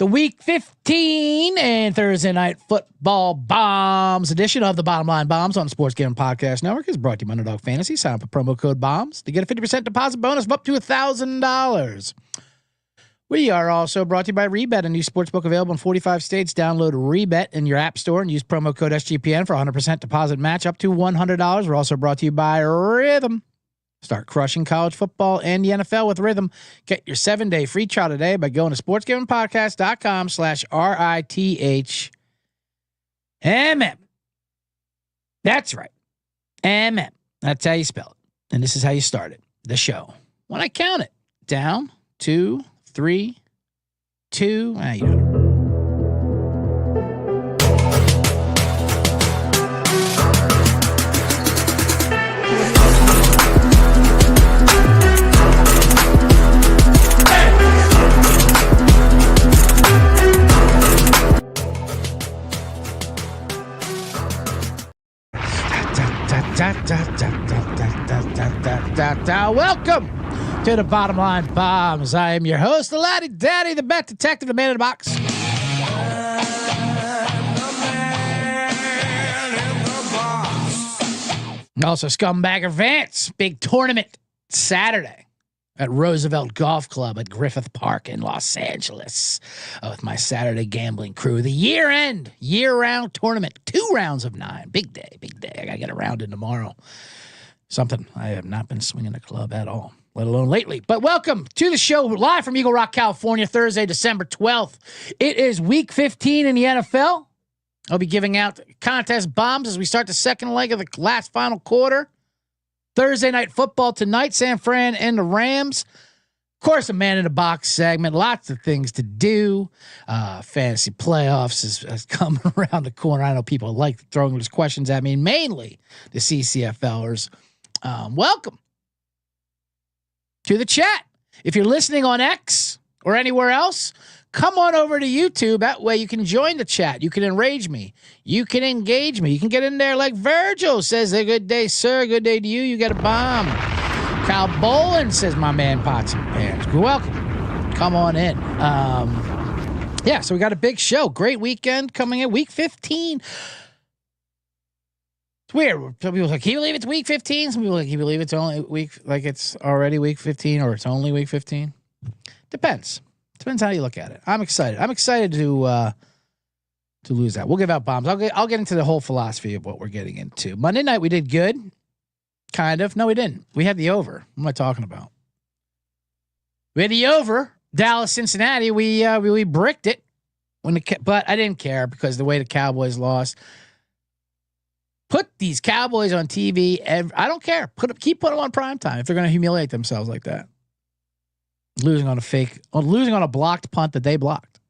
The Week 15 and Thursday Night Football Bombs edition of the Bottom Line Bombs on the Sports Gambling Podcast Network is brought to you by Underdog Fantasy. Sign up with promo code BOMBS to get a 50% deposit bonus of up to $1,000. We are also brought to you by Rebet, a new sportsbook available in 45 states. Download Rebet in your app store and use promo code SGPN for a 100% deposit match up to $100. We're also brought to you by Rhythm. Start crushing college football and the NFL with Rhythm. Get your 7-day free trial today by going to sportsgamblingpodcast.com/RITHMM. That's right. MM. That's how you spell it. And this is how you start it. The show. When I count it. Down, 2, 3, 2. You know. Welcome to the Bottom Line Bombs. I am your host, the Laddy Daddy, the bet detective, the man in the box. Also, Scumbagger Vance, big tournament Saturday at Roosevelt Golf Club at Griffith Park in Los Angeles with my Saturday gambling crew. The year-round tournament, 2 rounds of 9. Big day. I got to get a round in tomorrow. Something I have not been swinging the club at all, let alone lately. But welcome to the show live from Eagle Rock, California, Thursday, December 12th. It is Week 15 in the NFL. I'll be giving out contest bombs as we start the second leg of the last final quarter. Thursday Night Football tonight, San Fran and the Rams. Of course, a man in the box segment. Lots of things to do. Fantasy playoffs is coming around the corner. I know people like throwing those questions at me, mainly the CCFLers. Welcome to the chat. If you're listening on X or anywhere else, come on over to YouTube. That way you can join the chat. You can enrage me. You can engage me. You can get in there like Virgil says, a good day, sir. Good day to you. You got a bomb. Kyle Bolin says, my man, Pots and Pans. You're welcome. Come on in. So we got a big show. Great weekend coming in. Week 15. It's weird. Some people are like, can you believe it's week 15? Some people are like, can you believe it's only it's already week 15 or it's only week 15? Depends how you look at it. I'm excited. I'm excited to lose that. We'll give out bombs. I'll get into the whole philosophy of what we're getting into. Monday night we did good. Kind of. No, we didn't. We had the over. What am I talking about? We had the over. Dallas, Cincinnati. We bricked it but I didn't care because the way the Cowboys lost. Put these Cowboys on TV. I don't care. Keep putting them on primetime if they're going to humiliate themselves like that. Losing on a blocked punt that they blocked.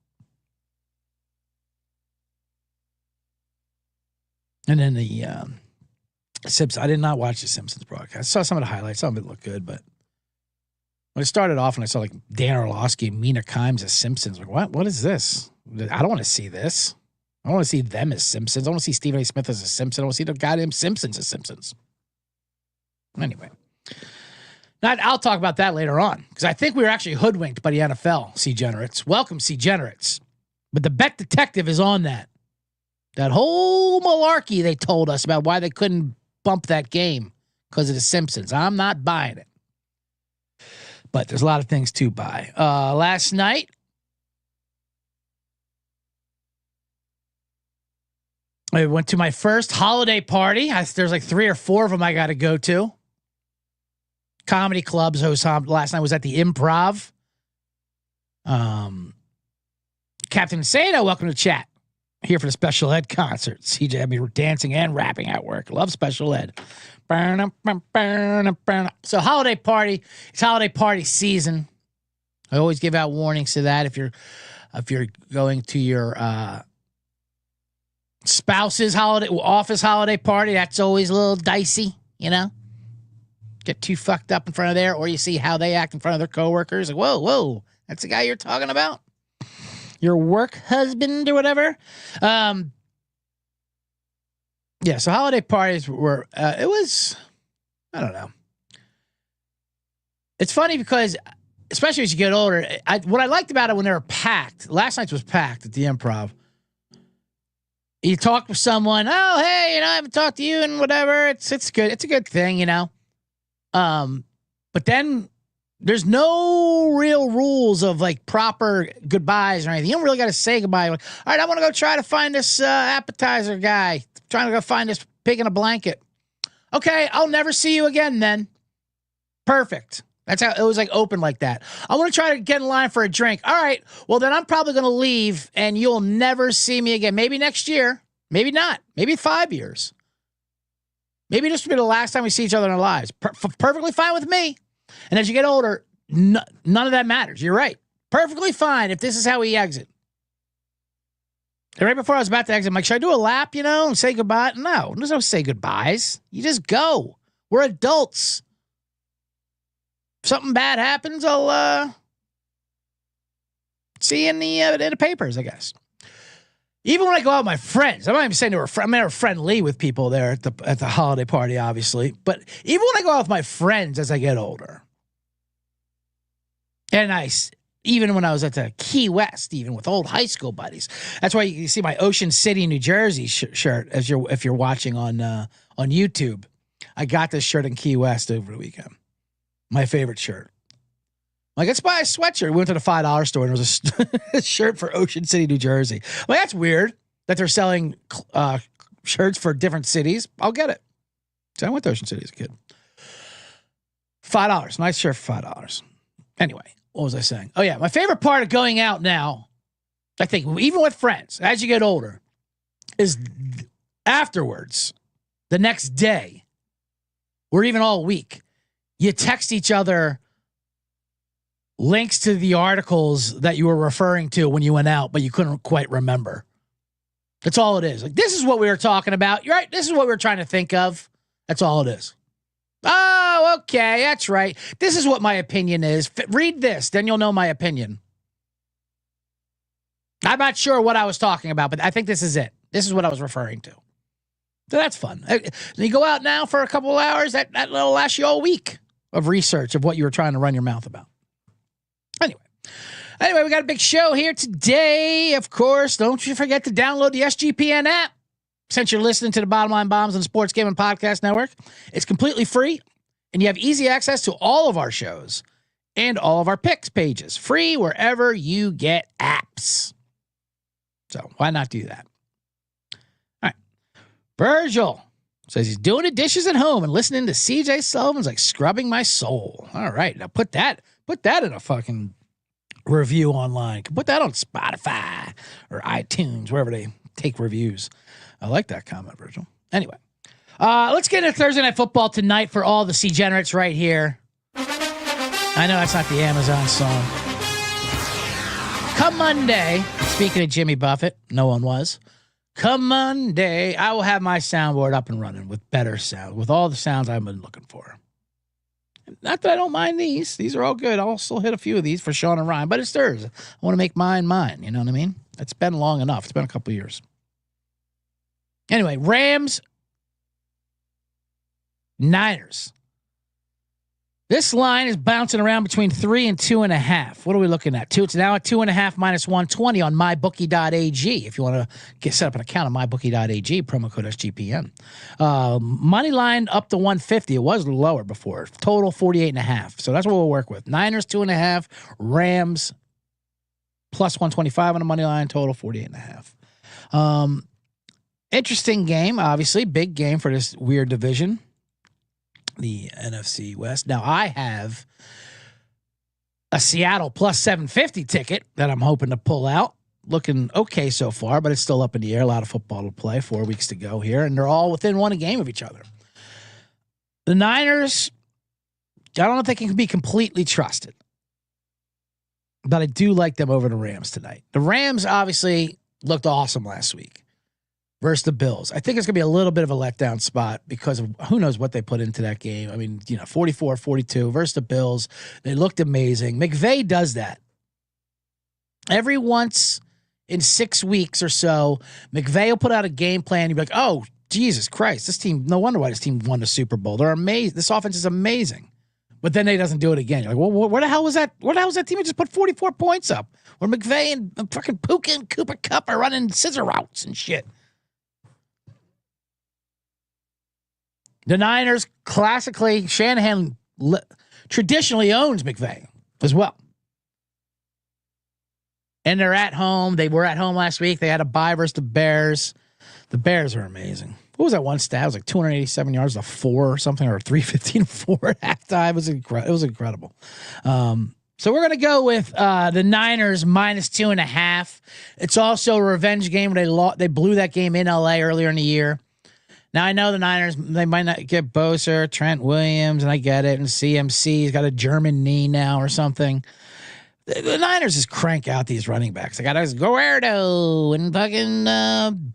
And then the Simpsons. I did not watch the Simpsons broadcast. I saw some of the highlights. Some of it looked good, but when it started off and I saw like Dan Orlovsky and Mina Kimes as Simpsons, like what is this? I don't want to see this. I want to see them as Simpsons. I want to see Stephen A. Smith as a Simpson. I want to see the goddamn Simpsons as Simpsons. Anyway. I'll talk about that later on because I think we were actually hoodwinked by the NFL, C-Generates. Welcome, C-Generates. But the bet detective is on that. That whole malarkey they told us about why they couldn't bump that game because of the Simpsons. I'm not buying it. But there's a lot of things to buy. Last night, I went to my first holiday party. There's like 3 or 4 of them I got to go to. Comedy clubs. Last night was at the Improv. Captain Sado, welcome to chat. Here for the special ed concert. CJ had me dancing and rapping at work. Love special ed. So holiday party. It's holiday party season. I always give out warnings to that if you're going to your spouse's office holiday party. That's always a little dicey, you know. Get too fucked up in front of there, or you see how they act in front of their coworkers. Like, whoa, that's the guy you're talking about? Your work husband or whatever? So holiday parties were, it was, I don't know. It's funny because especially as you get older, what I liked about it when they were packed, last night's was packed at the Improv. You talk with someone, oh, hey, I haven't talked to you and whatever. It's good. It's a good thing, But then there's no real rules of like proper goodbyes or anything. You don't really got to say goodbye. Like, all right, I want to go try to find this appetizer guy. Trying to go find this pig in a blanket. Okay, I'll never see you again then. Perfect. That's how it was, like open like that. I want to try to get in line for a drink. All right, well then I'm probably going to leave and you'll never see me again. Maybe next year. Maybe not. Maybe 5 years. Maybe this will be the last time we see each other in our lives. Perfectly fine with me. And as you get older, none of that matters. You're right. Perfectly fine if this is how we exit. And right before I was about to exit, I'm like, should I do a lap, and say goodbye? No, there's no say goodbyes. You just go. We're adults. If something bad happens, I'll see you in the papers, I guess. Even when I go out with my friends, I'm not even saying they were I'm never friendly with people there at the holiday party, obviously. But even when I go out with my friends as I get older, and even when I was at the Key West, even with old high school buddies, that's why you see my Ocean City, New Jersey shirt if you're watching on YouTube. I got this shirt in Key West over the weekend. My favorite shirt. Like, let's buy a sweatshirt. We went to the $5 store and there was a shirt for Ocean City, New Jersey. Like, that's weird that they're selling shirts for different cities. I'll get it. So I went to Ocean City as a kid. $5. Nice shirt for $5. Anyway, what was I saying? Oh, yeah. My favorite part of going out now, I think, even with friends, as you get older, is afterwards, the next day, or even all week, you text each other links to the articles that you were referring to when you went out, but you couldn't quite remember. That's all it is. Like, this is what we were talking about. You're right. This is what we were trying to think of. That's all it is. Oh, okay. That's right. This is what my opinion is. Read this, then you'll know my opinion. I'm not sure what I was talking about, but I think this is it. This is what I was referring to. So that's fun. You go out now for a couple of hours, that'll last you all week of research of what you were trying to run your mouth about. Anyway, we got a big show here today. Of course, don't you forget to download the SGPN app. Since you're listening to the Bottom Line Bombs and Sports Gaming Podcast Network, it's completely free, and you have easy access to all of our shows and all of our picks pages. Free wherever you get apps. So why not do that? All right. Virgil says he's doing the dishes at home and listening to CJ Sullivan's like scrubbing my soul. All right. Now put that in a fucking review online. Put that on Spotify or iTunes, wherever they take reviews. I like that comment, Virgil. Anyway, let's get into Thursday Night Football tonight for all the C-generates right here. I know that's not the Amazon song. Come Monday, speaking of Jimmy Buffett, no one was. Come Monday, I will have my soundboard up and running with better sound, with all the sounds I've been looking for. Not that I don't mind these. These are all good. I'll still hit a few of these for Sean and Ryan, but it's theirs. I want to make mine. You know what I mean? It's been long enough. It's been a couple of years. Anyway, Rams, Niners. This line is bouncing around between 3 and 2.5. What are we looking at? It's now at 2.5 minus 120 on mybookie.ag. If you want to set up an account on mybookie.ag, promo code SGPN. Money line up to 150. It was lower before. Total 48.5. So that's what we'll work with. Niners 2.5. Rams plus 125 on the money line. Total 48.5. Interesting game, obviously. Big game for this weird division. The NFC West. Now, I have a Seattle plus 750 ticket that I'm hoping to pull out. Looking okay so far, but it's still up in the air. A lot of football to play. 4 weeks to go here, and they're all within one game of each other. The Niners, I don't know if they can be completely trusted, but I do like them over the Rams tonight. The Rams obviously looked awesome last week versus the Bills. I think it's going to be a little bit of a letdown spot because of who knows what they put into that game. I mean, 44-42 versus the Bills. They looked amazing. McVay does that. Every once in 6 weeks or so, McVay will put out a game plan. You'll be like, oh, Jesus Christ, this team, no wonder why this team won the Super Bowl. They're amazing. This offense is amazing. But then he doesn't do it again. You're like, well, where the hell was that? Where the hell was that team that just put 44 points up? Where McVay and fucking Puka and Cooper Kupp are running scissor routes and shit. The Niners, classically, Shanahan traditionally owns McVay as well. And they're at home. They were at home last week. They had a bye versus the Bears. The Bears are amazing. What was that one stat? It was like 287 yards to 4 or something, or 315-4 at halftime. It was incredible. So we're going to go with the Niners minus 2.5. It's also a revenge game. They blew that game in L.A. earlier in the year. Now, I know the Niners, they might not get Bosa, Trent Williams, and I get it, and CMC's got a German knee now or something. The Niners just crank out these running backs. They got Guerrero and fucking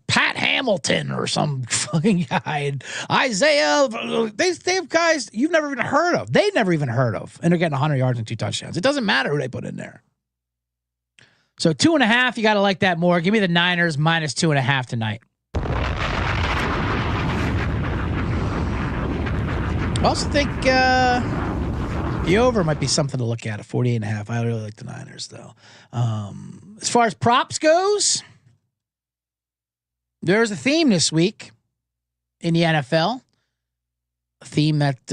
Pat Hamilton or some fucking guy. And Isaiah. They have guys you've never even heard of. They've never even heard of. And they're getting 100 yards and 2 touchdowns. It doesn't matter who they put in there. So 2.5, you got to like that more. Give me the Niners minus 2.5 tonight. I also think the over might be something to look at 48.5. I really like the Niners, though. As far as props goes, there's a theme this week in the NFL. A theme that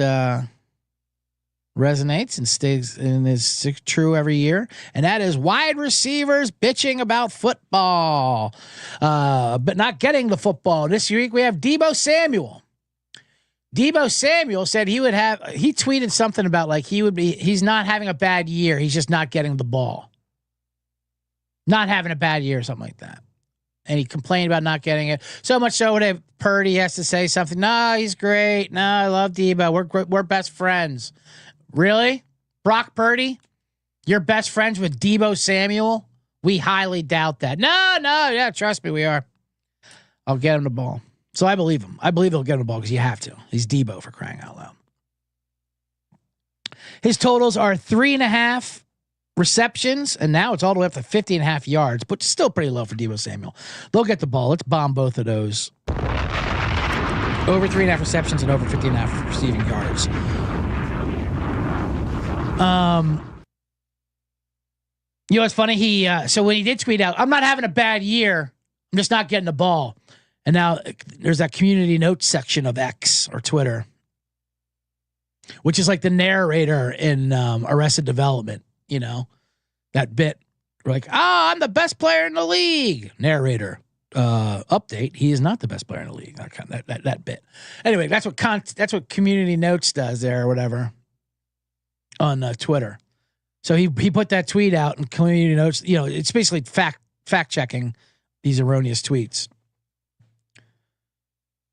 resonates and stays and is true every year, and that is wide receivers bitching about football, but not getting the football. This week we have Deebo Samuel. Deebo Samuel said he tweeted something about like he's not having a bad year. He's just not getting the ball. Not having a bad year or something like that. And he complained about not getting it. So much so that Purdy has to say something. No, he's great. No, I love Deebo. We're best friends. Really? Brock Purdy? You're best friends with Deebo Samuel? We highly doubt that. No, yeah, trust me, we are. I'll get him the ball. So I believe him. I believe he'll get him the ball because you have to. He's Deebo, for crying out loud. His totals are 3.5 receptions, and now it's all the way up to 50.5 yards, but still pretty low for Deebo Samuel. They'll get the ball. Let's bomb both of those. Over 3.5 receptions and over 50.5 receiving yards. You know, it's funny. So when he did tweet out, I'm not having a bad year. I'm just not getting the ball. And now there's that community notes section of X or Twitter, which is like the narrator in Arrested Development, you know, that bit. We're like, I'm the best player in the league. Narrator, update. He is not the best player in the league. That bit. Anyway, that's what community notes does there or whatever on Twitter. So he put that tweet out and community notes, you know, it's basically fact checking these erroneous tweets.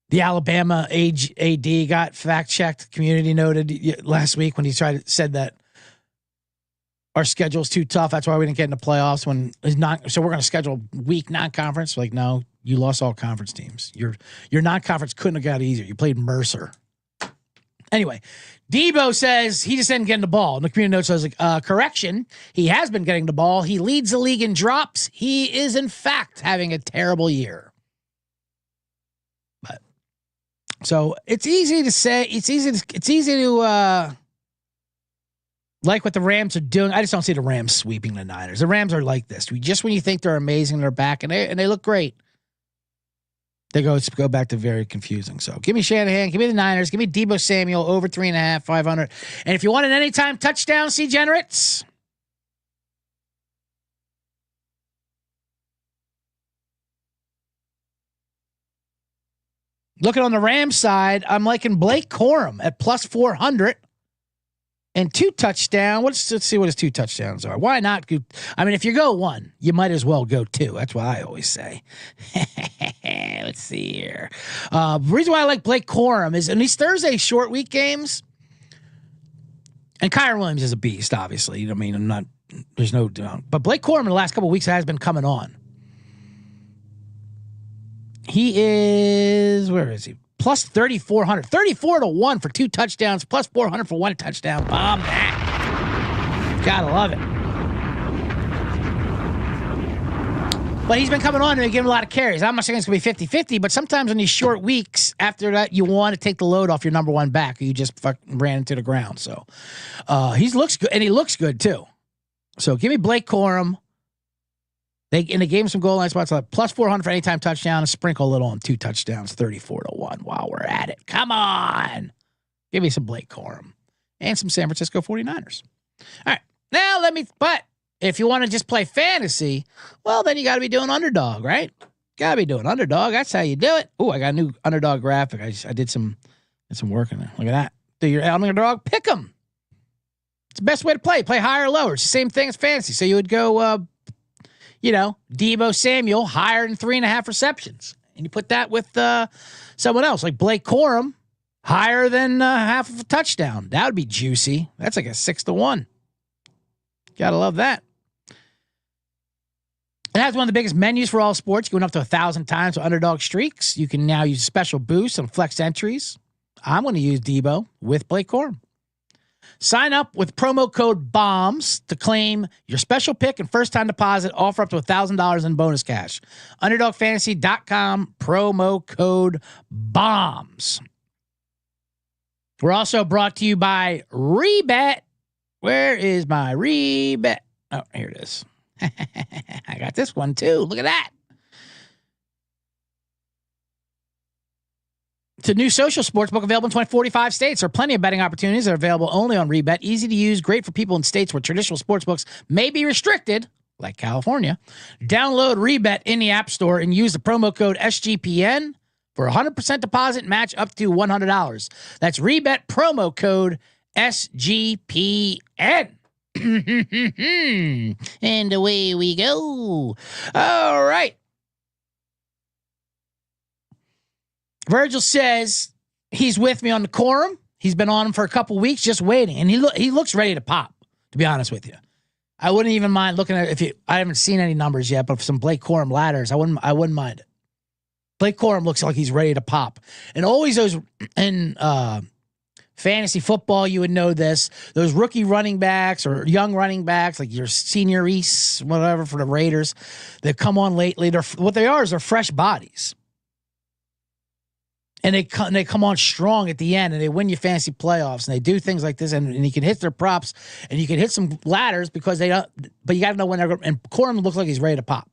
The Alabama AD got fact-checked, community noted last week when he said that our schedule's too tough. That's why we didn't get in the playoffs. So we're going to schedule weak non-conference. Like, no, you lost all conference teams. Your non-conference couldn't have got easier. You played Mercer. Anyway, Deebo says he just didn't get in the ball. And the community note says, correction, he has been getting the ball. He leads the league in drops. He is, in fact, having a terrible year. So it's easy to say. It's easy to like what the Rams are doing. I just don't see the Rams sweeping the Niners. The Rams are like this. Just when you think they're amazing, they're back and they look great. They go back to very confusing. So give me Shanahan, give me the Niners, give me Deebo Samuel over 3.5, 500. And if you want an anytime touchdown, C-generates. Looking on the Rams side, I'm liking Blake Corum at plus 400 and 2 touchdowns. Let's see what his 2 touchdowns are. Why not? I mean, if you go 1, you might as well go 2. That's what I always say. Let's see here. The reason why I like Blake Corum is in these Thursday short week games, and Kyron Williams is a beast, obviously. I mean, there's no doubt. But Blake Corum in the last couple of weeks has been coming on. He is, where is he? Plus 3,400. 34-1 for 2 touchdowns, plus 400 for 1 touchdown. Bomb that. Gotta love it. But he's been coming on and giving a lot of carries. I'm not saying it's going to be 50-50, but sometimes in these short weeks, after that, you want to take the load off your number one back, or you just fucking ran into the ground. So he looks good, and he looks good, too. So give me Blake Corum. They gave him some goal line spots, like plus 400 for anytime touchdown, and sprinkle a little on 2 touchdowns, 34-1 while we're at it. Come on. Give me some Blake Corum and some San Francisco 49ers. All right. Now but if you want to just play fantasy, well, then you got to be doing underdog, right? Got to be doing underdog. That's how you do it. Oh, I got a new underdog graphic. I did some work in there. Look at that. Do your underdog, pick them. It's the best way to play. Play higher or lower. It's the same thing as fantasy. So you would go, Deebo Samuel, higher than 3.5 receptions. And you put that with someone else, like Blake Corum, higher than half of a touchdown. That would be juicy. That's like a 6-1. Gotta love that. It has one of the biggest menus for all sports, going up to 1,000 times for underdog streaks. You can now use a special boost on flex entries. I'm going to use Deebo with Blake Corum. Sign up with promo code BOMBS to claim your special pick and first-time deposit. Offer up to $1,000 in bonus cash. UnderdogFantasy.com, promo code BOMBS. We're also brought to you by Rebet. Where is my Rebet? Oh, here it is. I got this one, too. Look at that. It's a new social sportsbook available in 45 states. There are plenty of betting opportunities that are available only on Rebet. Easy to use, great for people in states where traditional sportsbooks may be restricted, like California. Download Rebet in the App Store and use the promo code SGPN for a 100% deposit match up to $100. That's Rebet promo code SGPN. And away we go. All right. Virgil says he's with me on the Corum. He's been on him for a couple weeks, just waiting, and he looks ready to pop. To be honest with you, I wouldn't even mind looking at I haven't seen any numbers yet, but for some Blake Corum ladders, I wouldn't mind it. Blake Corum looks like he's ready to pop, and always those in fantasy football, you would know this. Those rookie running backs or young running backs, like your senior East, whatever for the Raiders, that come on lately. They're fresh bodies. And they come on strong at the end, and they win you fantasy playoffs, and they do things like this, and you can hit their props, and you can hit some ladders because they don't. But you got to know when they're going. And Corum looks like he's ready to pop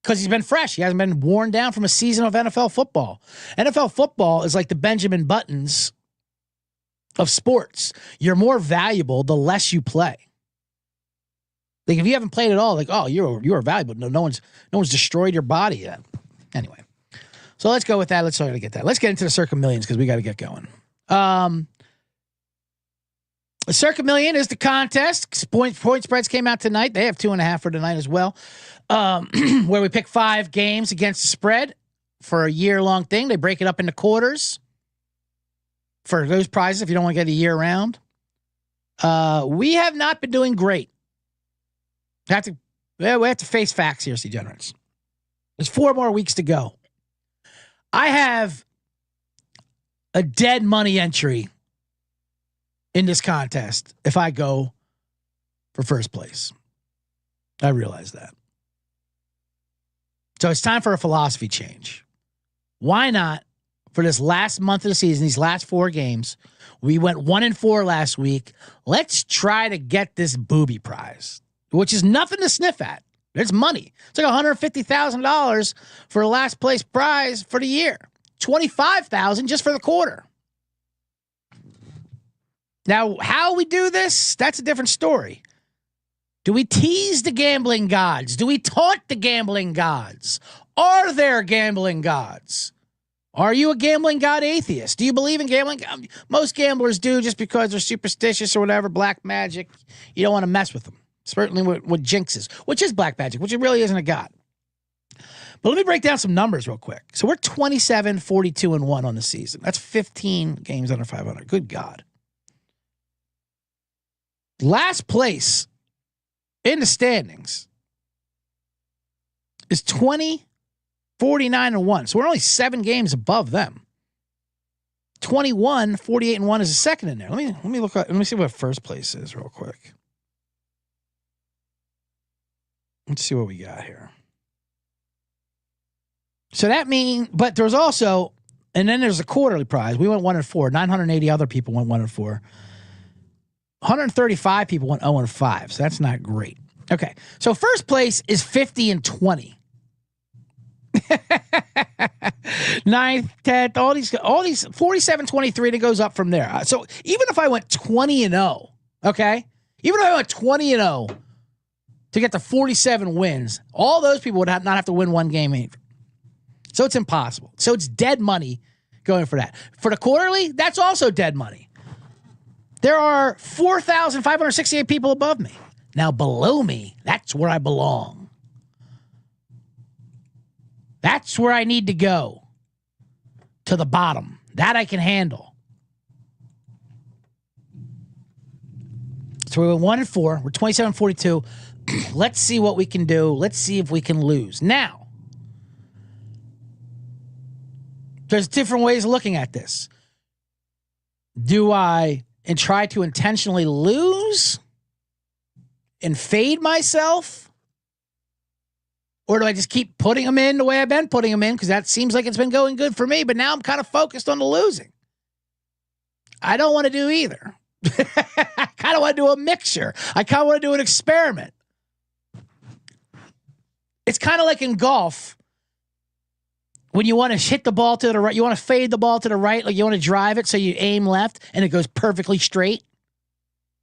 because he's been fresh. He hasn't been worn down from a season of NFL football. NFL football is like the Benjamin Buttons of sports. You're more valuable the less you play. Like if you haven't played at all, like you're valuable. No one's destroyed your body yet. Anyway. So let's go with that. Let's try to get that. Let's get into the Circa Millions because we got to get going. The Circa Million is the contest. Point spreads came out tonight. They have 2.5 for tonight as well, where we pick 5 games against the spread for a year-long thing. They break it up into quarters for those prizes if you don't want to get a year round. We have not been doing great. We have to face facts here, C-Generates. There's 4 more weeks to go. I have a dead money entry in this contest if I go for first place. I realize that. So it's time for a philosophy change. Why not, for this last month of the season, these last 4 games, we went 1-4 last week. Let's try to get this booby prize, which is nothing to sniff at. It's money. It's like $150,000 for the last place prize for the year. $25,000 just for the quarter. Now, how we do this, that's a different story. Do we tease the gambling gods? Do we taunt the gambling gods? Are there gambling gods? Are you a gambling god atheist? Do you believe in gambling? Most gamblers do just because they're superstitious or whatever, black magic. You don't want to mess with them. Certainly what jinxes, which is black magic, which it really isn't a god. But let me break down some numbers real quick. So we're 27, 42, and 1 on the season. That's 15 games under 500. Good God. Last place in the standings is 20, 49, and 1. So we're only 7 games above them. 21, 48, and 1 is the second in there. Let me look. Let me see what first place is real quick. Let's see what we got here. So that means, but there's also, and then there's a quarterly prize. We went 1-4. 980 other people went 1-4. 135 people went 0-5. So that's not great. Okay. So first place is 50-20. Ninth, 10th, all these 47-23, and it goes up from there. So even if I went 20-0, okay? Even if I went 20-0 to get to 47 wins, all those people would not have to win one game either. So it's impossible. So it's dead money going for that. For the quarterly, that's also dead money. There are 4,568 people above me. Now below me, that's where I belong. That's where I need to go. To the bottom. That I can handle. So we went 1-4. We're 27-42. Let's see what we can do. Let's see if we can lose. Now, there's different ways of looking at this. Do I try to intentionally lose and fade myself? Or do I just keep putting them in the way I've been putting them in? Because that seems like it's been going good for me, but now I'm kind of focused on the losing. I don't want to do either. I kind of want to do a mixture. I kind of want to do an experiment. It's kind of like in golf. When you want to hit the ball to the right, you want to fade the ball to the right, like you want to drive it so you aim left and it goes perfectly straight.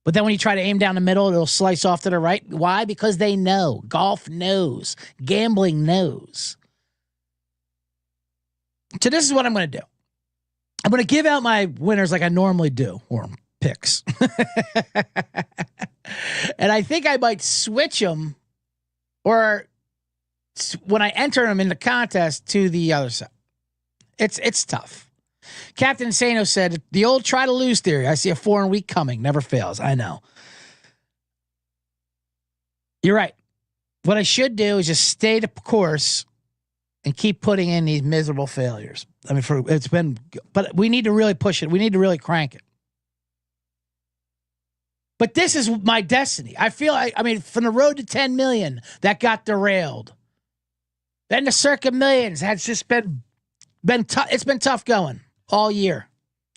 But then when you try to aim down the middle, it'll slice off to the right. Why? Because they know. Golf knows. Gambling knows. So this is what I'm going to do. I'm going to give out my winners like I normally do, or picks. And I think I might switch them, or when I enter them in the contest, to the other side. It's tough. Captain Sano said, the old try to lose theory. I see a 4 week coming. Never fails. I know. You're right. What I should do is just stay the course and keep putting in these miserable failures. I mean, but we need to really push it. We need to really crank it. But this is my destiny. I feel I mean, from the road to 10 million, that got derailed. Then the circa millions has just been tough. It's been tough going all year.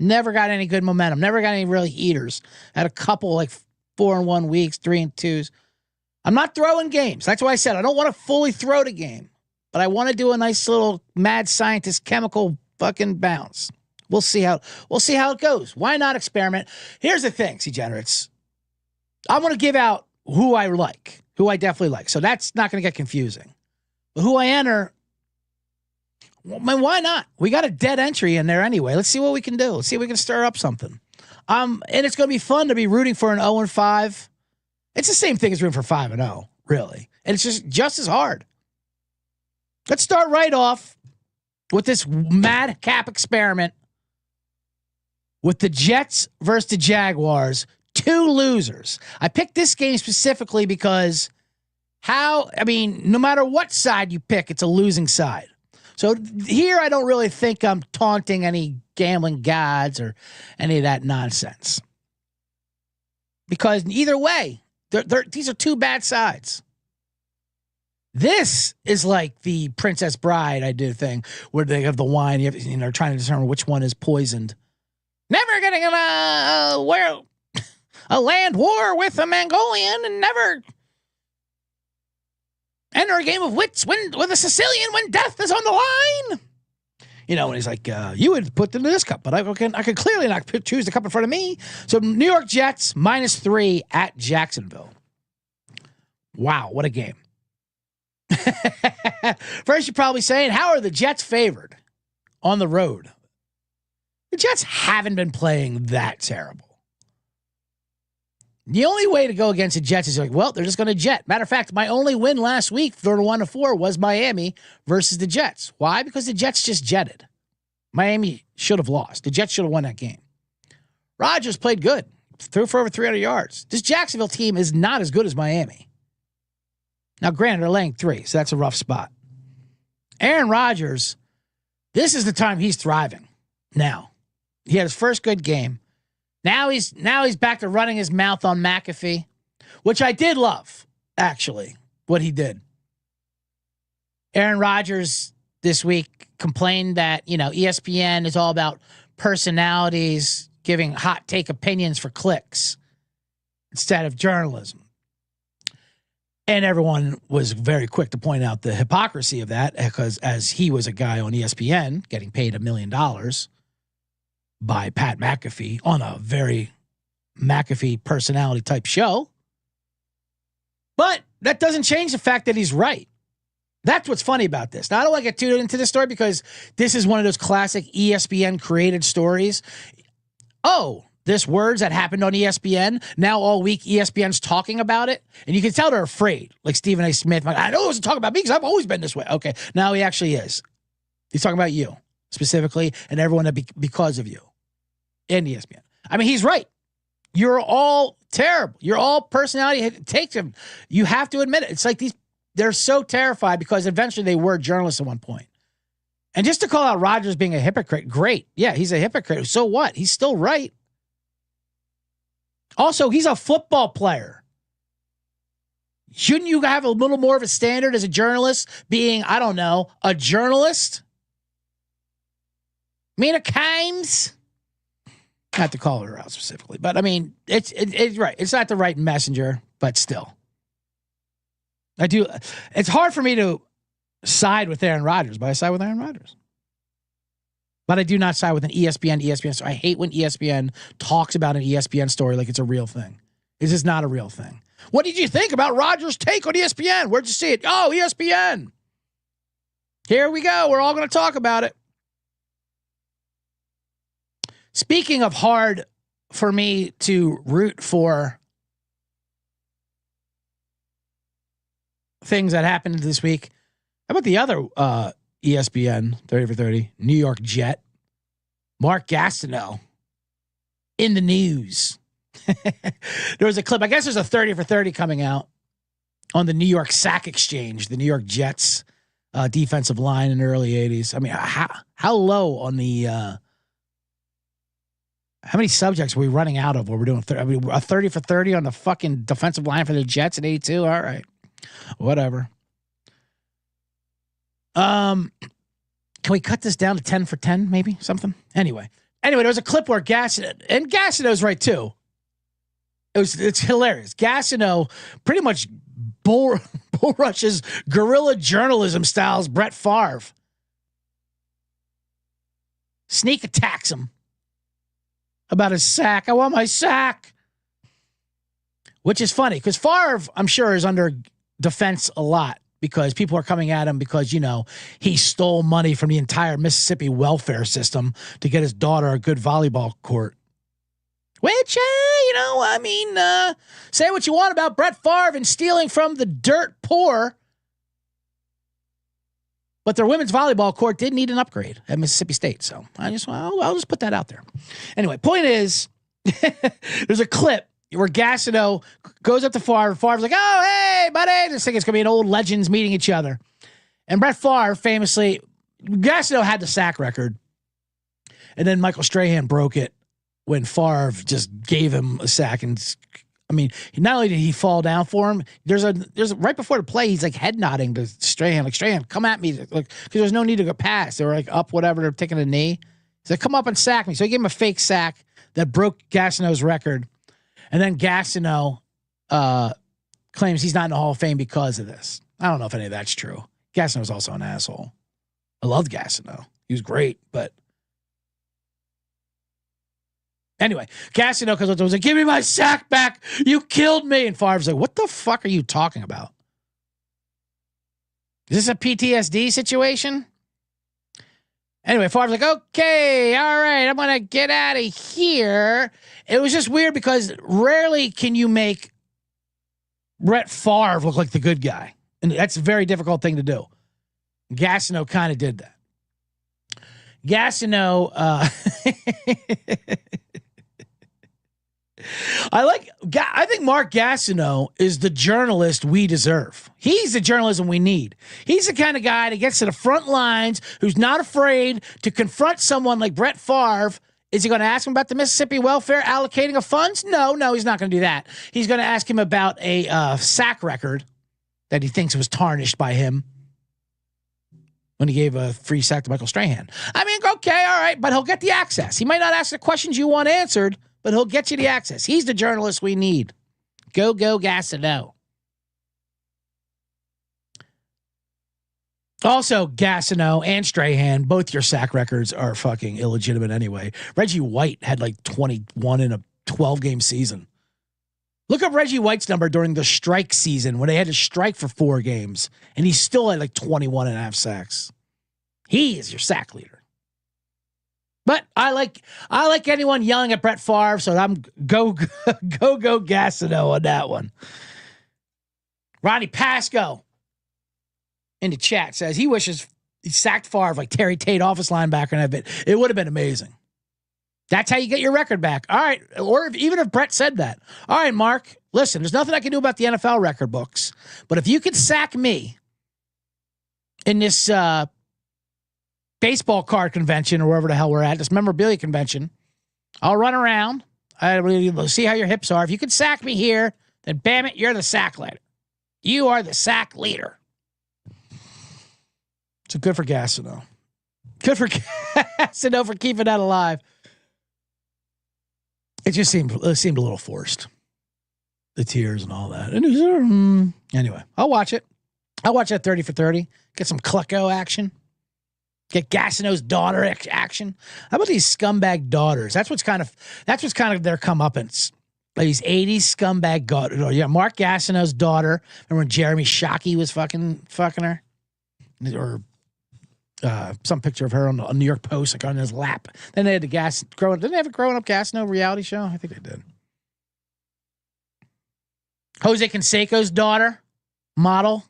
Never got any good momentum. Never got any really heaters. Had a couple like 4-1 weeks, 3-2s. I'm not throwing games. That's why I said I don't want to fully throw the game, but I want to do a nice little mad scientist chemical fucking bounce. We'll see how it goes. Why not experiment? Here's the thing, degenerates. I want to give out who I like, who I definitely like. So that's not going to get confusing. But who I enter, well, man, why not? We got a dead entry in there anyway. Let's see what we can do. Let's see if we can stir up something. And it's going to be fun to be rooting for an 0-5. It's the same thing as rooting for 5-0, really. And it's just as hard. Let's start right off with this madcap experiment with the Jets versus the Jaguars. 2 losers. I picked this game specifically because no matter what side you pick, it's a losing side. So here I don't really think I'm taunting any gambling gods or any of that nonsense. Because either way, these are 2 bad sides. This is like the Princess Bride I did thing where they have the wine, you're trying to determine which one is poisoned. Never getting a land war with a Mongolian and never enter a game of wits with a Sicilian when death is on the line. And he's like, you would put them in this cup, but I could clearly not choose the cup in front of me. So New York Jets -3 at Jacksonville. Wow, what a game. First, you're probably saying, how are the Jets favored on the road? The Jets haven't been playing that terrible. The only way to go against the Jets is like, well, they're just going to jet. Matter of fact, my only win last week for 1-4 was Miami versus the Jets. Why? Because the Jets just jetted. Miami should have lost. The Jets should have won that game. Rodgers played good. Threw for over 300 yards. This Jacksonville team is not as good as Miami. Now, granted, they're laying 3, so that's a rough spot. Aaron Rodgers, this is the time he's thriving. Now, he had his first good game. Now he's back to running his mouth on McAfee, which I did love, actually. what he did. Aaron Rodgers this week complained that, ESPN is all about personalities giving hot take opinions for clicks instead of journalism. And everyone was very quick to point out the hypocrisy of that, because as he was a guy on ESPN getting paid $1 million by Pat McAfee on a very McAfee personality type show. But that doesn't change the fact that he's right. That's what's funny about this. Now, I don't want to get too into this story because this is one of those classic ESPN created stories. Oh, this words that happened on ESPN. Now all week, ESPN's talking about it. And you can tell they're afraid. Like Stephen A. Smith, like, I know it wasn't talking about me because I've always been this way. Okay, now he actually is. He's talking about you specifically and everyone that because of you in ESPN. I mean, he's right. You're all terrible. You're all personality. It takes them. You have to admit it. It's like they're so terrified because eventually they were journalists at one point. And just to call out Rodgers being a hypocrite, great. Yeah, he's a hypocrite. So what? He's still right. Also, he's a football player. Shouldn't you have a little more of a standard as a journalist being, I don't know, a journalist? Mina Kimes? Not to call her out specifically, but I mean, it's right. It's not the right messenger, but still. It's hard for me to side with Aaron Rodgers, but I side with Aaron Rodgers. But I do not side with an ESPN. So I hate when ESPN talks about an ESPN story like it's a real thing. It's just not a real thing. What did you think about Rodgers' take on ESPN? Where'd you see it? Oh, ESPN. Here we go. We're all going to talk about it. Speaking of hard for me to root for things that happened this week, how about the other ESPN 30 for 30 New York Jet, Mark Gastineau in the news? There was a clip. I guess there's a 30 for 30 coming out on the New York Sack Exchange, the New York Jets defensive line in the early 80s. I mean, how low on the how many subjects are we running out of where we're doing a 30 for 30 on the fucking defensive line for the Jets in 82? All right. Whatever. Can we cut this down to 10 for 10, maybe? Something? Anyway, there was a clip where Gastineau's right too. It's hilarious. Gastineau pretty much bull rushes guerrilla journalism styles Brett Favre. Sneak attacks him about his sack. I want my sack. Which is funny because Favre, I'm sure, is under defense a lot because people are coming at him because, he stole money from the entire Mississippi welfare system to get his daughter a good volleyball court. Which, say what you want about Brett Favre and stealing from the dirt poor, but their women's volleyball court did need an upgrade at Mississippi State. So I'll just put that out there. Anyway, point is, there's a clip where Gastineau goes up to Favre. Favre's like, oh, hey, buddy. This thing is going to be an old legends meeting each other. And Brett Favre famously, Gastineau had the sack record. And then Michael Strahan broke it when Favre just gave him a sack. And not only did he fall down for him, there's right before the play, he's like head nodding to Strahan, like, Strahan, come at me. Like, because there's no need to go past. They were like up, whatever, they're taking a knee. He's like, come up and sack me. So he gave him a fake sack that broke Gastineau's record. And then Gastineau claims he's not in the Hall of Fame because of this. I don't know if any of that's true. Gastineau's also an asshole. I loved Gastineau. He was great, but anyway, Gastineau was like, give me my sack back. You killed me. And Favre's like, what the fuck are you talking about? Is this a PTSD situation? Anyway, Favre's like, okay, all right, I'm going to get out of here. It was just weird because rarely can you make Brett Favre look like the good guy. And that's a very difficult thing to do. Gastineau kind of did that. Gastineau, I think Mark Gastineau is the journalist we deserve. He's the journalism we need. He's the kind of guy that gets to the front lines, who's not afraid to confront someone like Brett Favre. Is he going to ask him about the Mississippi welfare allocating of funds? No, he's not going to do that. He's going to ask him about a sack record that he thinks was tarnished by him when he gave a free sack to Michael Strahan. I mean, okay, all right, but he'll get the access. He might not ask the questions you want answered, but he'll get you the access. He's the journalist we need. Go, Gastineau. Also, Gastineau and Strahan, both your sack records are fucking illegitimate anyway. Reggie White had like 21 in a 12-game season. Look up Reggie White's number during the strike season when they had to strike for 4 games, and he still had like 21 and a half sacks. He is your sack leader. But I like anyone yelling at Brett Favre, so I'm go Gastineau on that one. Ronnie Pasco in the chat says he wishes he sacked Favre like Terry Tate, office linebacker, and it would have been amazing. That's how you get your record back. All right. Or even if Brett said that. All right, Mark, listen, there's nothing I can do about the NFL record books. But if you could sack me in this baseball card convention or wherever the hell we're at, this memorabilia convention, I'll run around. I'll see how your hips are. If you could sack me here, then bam it, you're the sack leader. You are the sack leader. So good for Gastineau. Good for Gastineau for keeping that alive. It just seemed a little forced. The tears and all that. And anyway, I'll watch it. I'll watch that 30 for 30. Get some Clucko action. Get Gastineau's daughter action. How about these scumbag daughters? That's what's kind of their comeuppance. Like these 80s scumbag daughters. Yeah, Mark Gastineau's daughter. Remember when Jeremy Shockey was fucking her? Or some picture of her on the New York Post, like on his lap. Then they had the didn't they have a growing up Gastineau reality show? I think they did. Jose Canseco's daughter, model,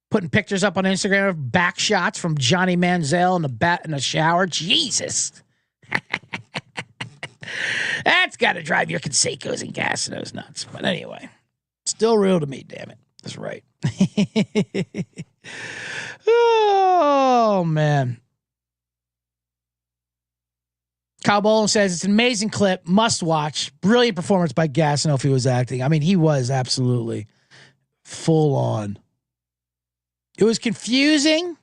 putting pictures up on Instagram of back shots from Johnny Manziel in the shower. Jesus. That's got to drive your Canseco's and Gastineau's nuts. But anyway, still real to me, damn it. That's right. Oh, man. Kyle Bolin says it's an amazing clip, must watch. Brilliant performance by Gastineau if he was acting. I mean, he was absolutely full on. It was confusing,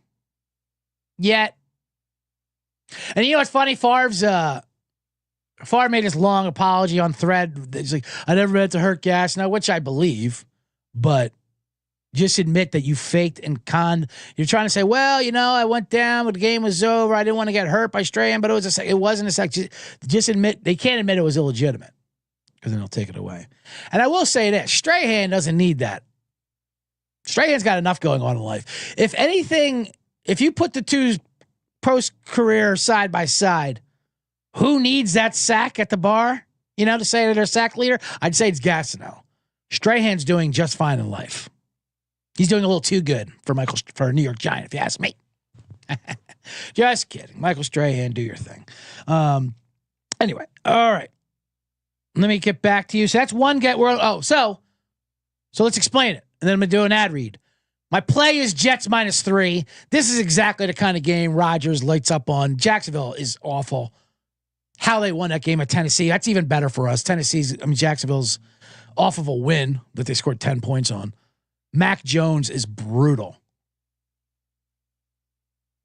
yet. And you know what's funny? Favre made his long apology on Thread. He's like, I never meant to hurt Gastineau, which I believe, but just admit that you faked and conned. You're trying to say, well, I went down, but the game was over. I didn't want to get hurt by Strahan, but it wasn't a sec. Just admit, they can't admit it was illegitimate because then they'll take it away. And I will say this, Strahan doesn't need that. Strahan's got enough going on in life. If anything, if you put the two post-career side by side, who needs that sack at the bar, to say that they're sack leader? I'd say it's Gastineau. Strahan's doing just fine in life. He's doing a little too good for a New York Giant, if you ask me. Just kidding. Michael Strahan, do your thing. Anyway, all right. Let me get back to you. So that's one get world. Oh, so let's explain it. And then I'm going to do an ad read. My play is Jets -3. This is exactly the kind of game Rodgers lights up on. Jacksonville is awful. How they won that game at Tennessee, that's even better for us. Jacksonville's off of a win that they scored 10 points on. Mac Jones is brutal.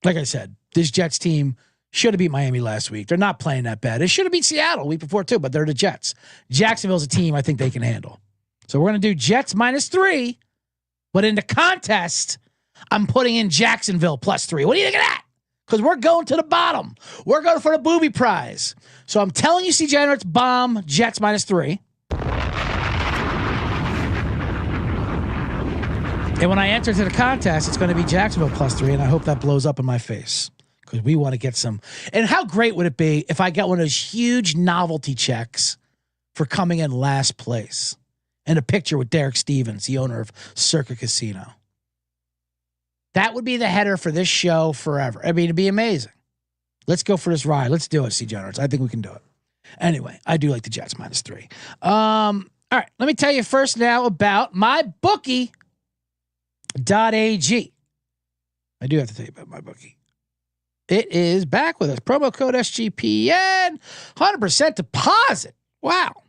Like I said, this Jets team should have beat Miami last week. They're not playing that bad. They should have beat Seattle week before too, but they're the Jets. Jacksonville's a team I think they can handle. So we're going to do Jets -3, but in the contest, I'm putting in Jacksonville +3. What do you think of that? Because we're going to the bottom. We're going for the booby prize. So I'm telling you, C-Generates, bomb Jets -3. And when I enter to the contest, it's going to be Jacksonville +3, and I hope that blows up in my face because we want to get some. And how great would it be if I got one of those huge novelty checks for coming in last place and a picture with Derek Stevens, the owner of Circa Casino? That would be the header for this show forever. I mean, it'd be amazing. Let's go for this ride. Let's do it, C-Generates. I think we can do it. Anyway, I do like the Jets -3. All right, let me tell you first now about MyBookie.ag. I do have to tell you about MyBookie. It is back with us. Promo code SGPN, 100% deposit. Wow.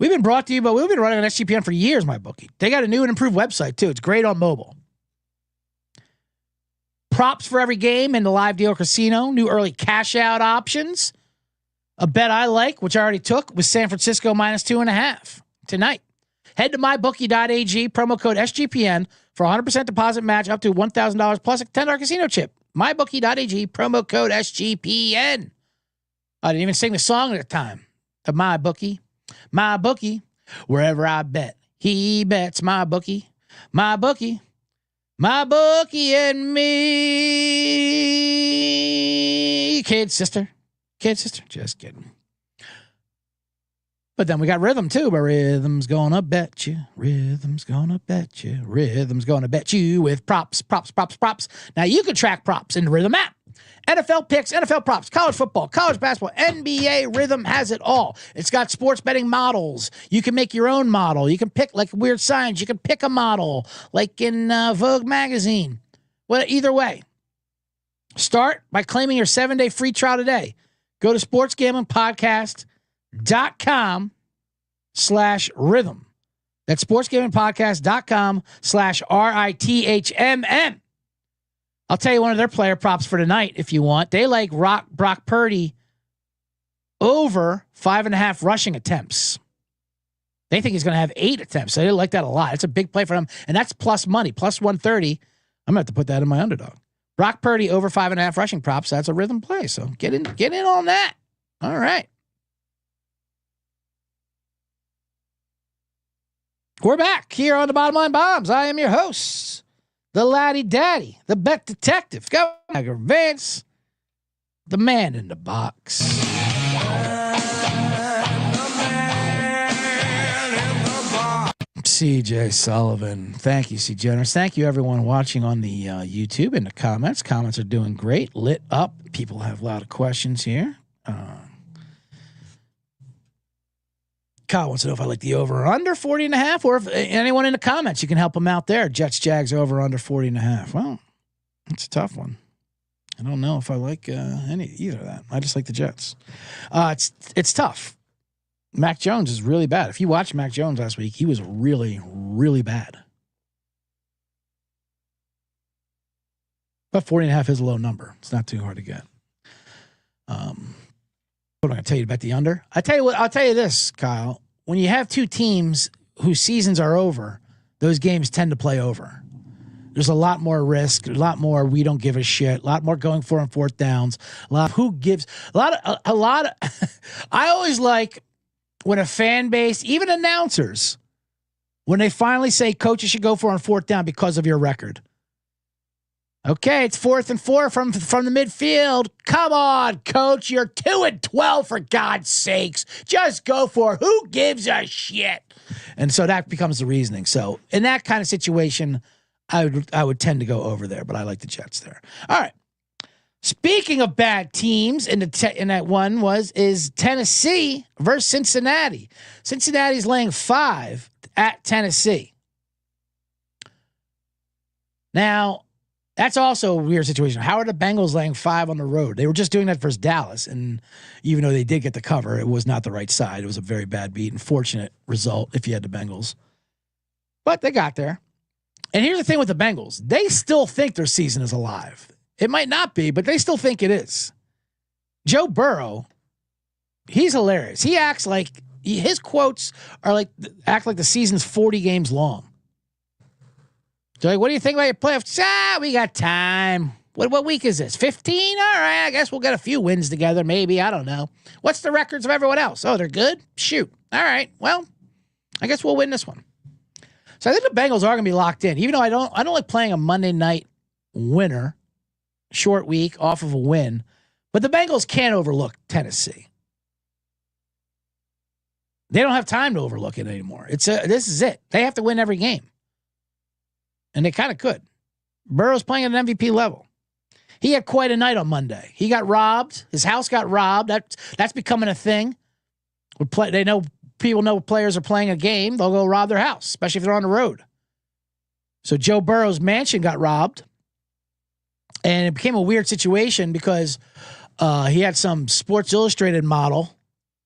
We've been brought to you, but we've been running on SGPN for years, my bookie. They got a new and improved website, too. It's great on mobile. Props for every game in the live deal casino. New early cash out options. A bet I like, which I already took, was San Francisco -2.5 tonight. Head to mybookie.ag, promo code SGPN for 100% deposit match up to $1,000 plus a $10 casino chip. Mybookie.ag, promo code SGPN. I didn't even sing the song at the time. Of my bookie, wherever I bet, he bets. My bookie, my bookie and me. Kid sister, just kidding. But then we got rhythm too. But rhythm's gonna bet you. Rhythm's gonna bet you. Rhythm's gonna bet you with props. Now you can track props in the Rhythm app. NFL picks, NFL props, college football, college basketball, NBA. Rhythm has it all. It's got sports betting models. You can make your own model. You can pick, like Weird Science, you can pick a model like in Vogue magazine. Well, either way, start by claiming your 7-day free trial today. Go to sportsgamblingpodcast.com/rhythm. That's sportsgamblingpodcast.com/RITHMM. I'll tell you one of their player props for tonight if you want. They like Brock Purdy over 5.5 rushing attempts. They think he's going to have 8 attempts. So they like that a lot. It's a big play for him. And that's plus money, plus 130. I'm going to have to put that in my underdog. Brock Purdy over 5.5 rushing props. That's a rhythm play. So get in on that. All right. We're back here on the Bottom Line Bombs. I am your host, the Laddy Daddy, the bet detective, Governor Vance, the man in the box. CJ Sullivan. Thank you, C. Generous. Thank you, everyone watching on the YouTube and the comments. Comments are doing great. Lit up. People have a lot of questions here. Kyle wants to know if I like the over or under 40.5, or if anyone in the comments, you can help them out there. Jets, Jags over or under 40.5. Well, it's a tough one. I don't know if I like either of that. I just like the Jets. It's tough. Mac Jones is really bad. If you watched Mac Jones last week, he was really, really bad. But 40.5 is a low number. It's not too hard to get. What am I going to tell you about the under? I'll tell you this, Kyle. When you have two teams whose seasons are over, those games tend to play over. There's a lot more risk, a lot more we don't give a shit, a lot more going for on fourth downs, a lot of I always like when a fan base, even announcers, when they finally say coaches should go for on fourth down because of your record. Okay, it's 4th and 4 from the midfield. Come on, coach. You're 2-12 for God's sakes. Just go for it. Who gives a shit? And so that becomes the reasoning. So in that kind of situation, I would tend to go over there, but I like the Jets there. All right. Speaking of bad teams, in that one is Tennessee versus Cincinnati. Cincinnati's laying 5 at Tennessee. Now, that's also a weird situation. How are the Bengals laying 5 on the road? They were just doing that versus Dallas, and even though they did get the cover, it was not the right side. It was a very bad beat. Unfortunate result if you had the Bengals. But they got there. And here's the thing with the Bengals. They still think their season is alive. It might not be, but they still think it is. Joe Burrow, he's hilarious. He acts like, his quotes act like the season's 40 games long. So like, what do you think about your playoffs? We got time. What week is this? 15? All right, I guess we'll get a few wins together, maybe. I don't know. What's the records of everyone else? Oh, they're good? Shoot. All right, well, I guess we'll win this one. So I think the Bengals are going to be locked in, even though I don't like playing a Monday night winner, short week, off of a win. But the Bengals can't overlook Tennessee. They don't have time to overlook it anymore. This is it. They have to win every game. And they kind of could. Burrow's playing at an MVP level. He had quite a night on Monday. He got robbed. His house got robbed. That's becoming a thing. They know people know players are playing a game. They'll go rob their house, especially if they're on the road. So Joe Burrow's mansion got robbed. And it became a weird situation because he had some Sports Illustrated model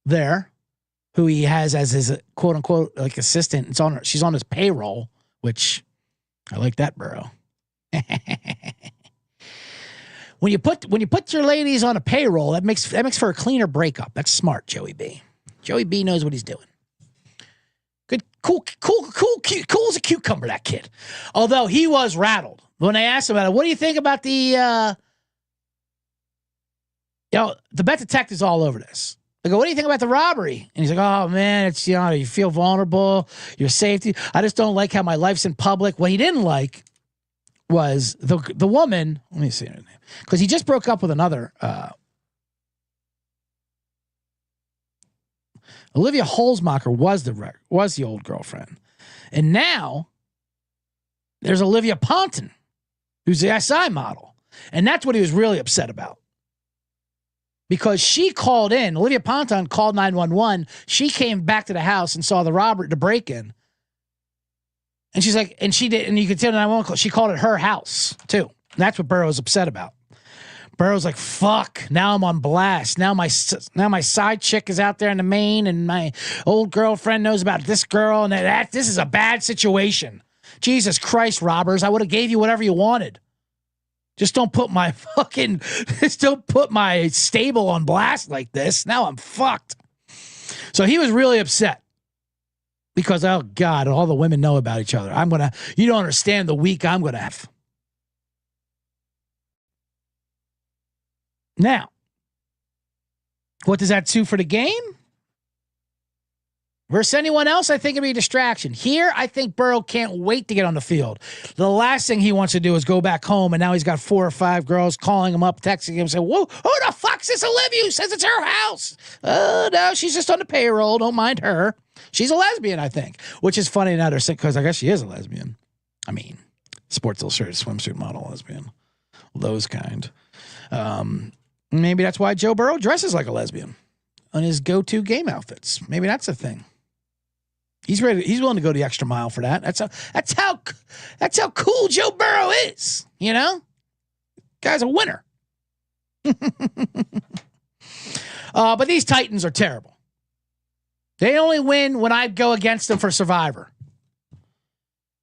there who he has as his quote unquote like assistant. She's on his payroll, which I like that, Burrow. When you put your ladies on a payroll, that makes for a cleaner breakup. That's smart, Joey B. Joey B knows what he's doing. Good, cool as a cucumber, that kid. Although he was rattled when they asked him about it. What do you think about the bet detective's all over this. They go, what do you think about the robbery? And he's like, oh man, it's, you feel vulnerable, your safety. I just don't like how my life's in public. What he didn't like was the woman. Let me see her name, because he just broke up with another. Olivia Holzmacher was the old girlfriend, and now there's Olivia Ponton, who's the SI model, and that's what he was really upset about. Because she called in, Olivia Ponton called 911. She came back to the house and saw the break-in. And she's like, and she did, and you could tell 911 call. She called it her house too. And that's what Burrow's upset about. Burrow's like, fuck, now I'm on blast. Now my side chick is out there in the main, and my old girlfriend knows about this girl, and this is a bad situation. Jesus Christ, robbers, I would have gave you whatever you wanted. Just don't put my stable on blast like this. Now I'm fucked. So he was really upset because, oh God, all the women know about each other. You don't understand the week I'm going to have. Now, what does that do for the game? Versus anyone else, I think it'd be a distraction. Here, I think Burrow can't wait to get on the field. The last thing he wants to do is go back home, and now he's got 4 or 5 girls calling him up, texting him, saying, whoa, who the fuck's this Olivia who says it's her house? Oh, no, she's just on the payroll. Don't mind her. She's a lesbian, I think, which is funny now, because I guess she is a lesbian. I mean, Sports Illustrated swimsuit model lesbian. Those kind. Maybe that's why Joe Burrow dresses like a lesbian on his go-to game outfits. Maybe that's a thing. He's ready. He's willing to go the extra mile for that. That's how cool Joe Burrow is. Guy's a winner. But these Titans are terrible. They only win when I go against them for Survivor.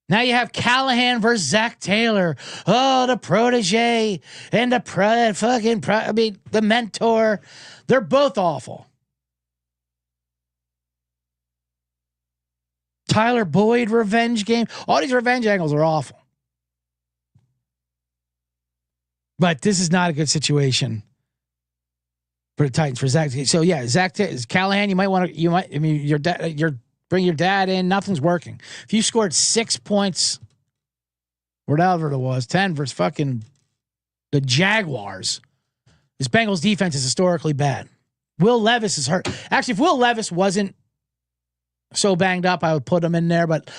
Now you have Callahan versus Zach Taylor. Oh, the protege and the mentor. They're both awful. Tyler Boyd revenge game. All these revenge angles are awful. But this is not a good situation for the Titans, for Zach. So yeah, Callahan, your dad, bring your dad in. Nothing's working. If you scored 6 points, whatever it was, 10 versus fucking the Jaguars, this Bengals defense is historically bad. Will Levis is hurt. Actually, if Will Levis wasn't so banged up, I would put him in there. But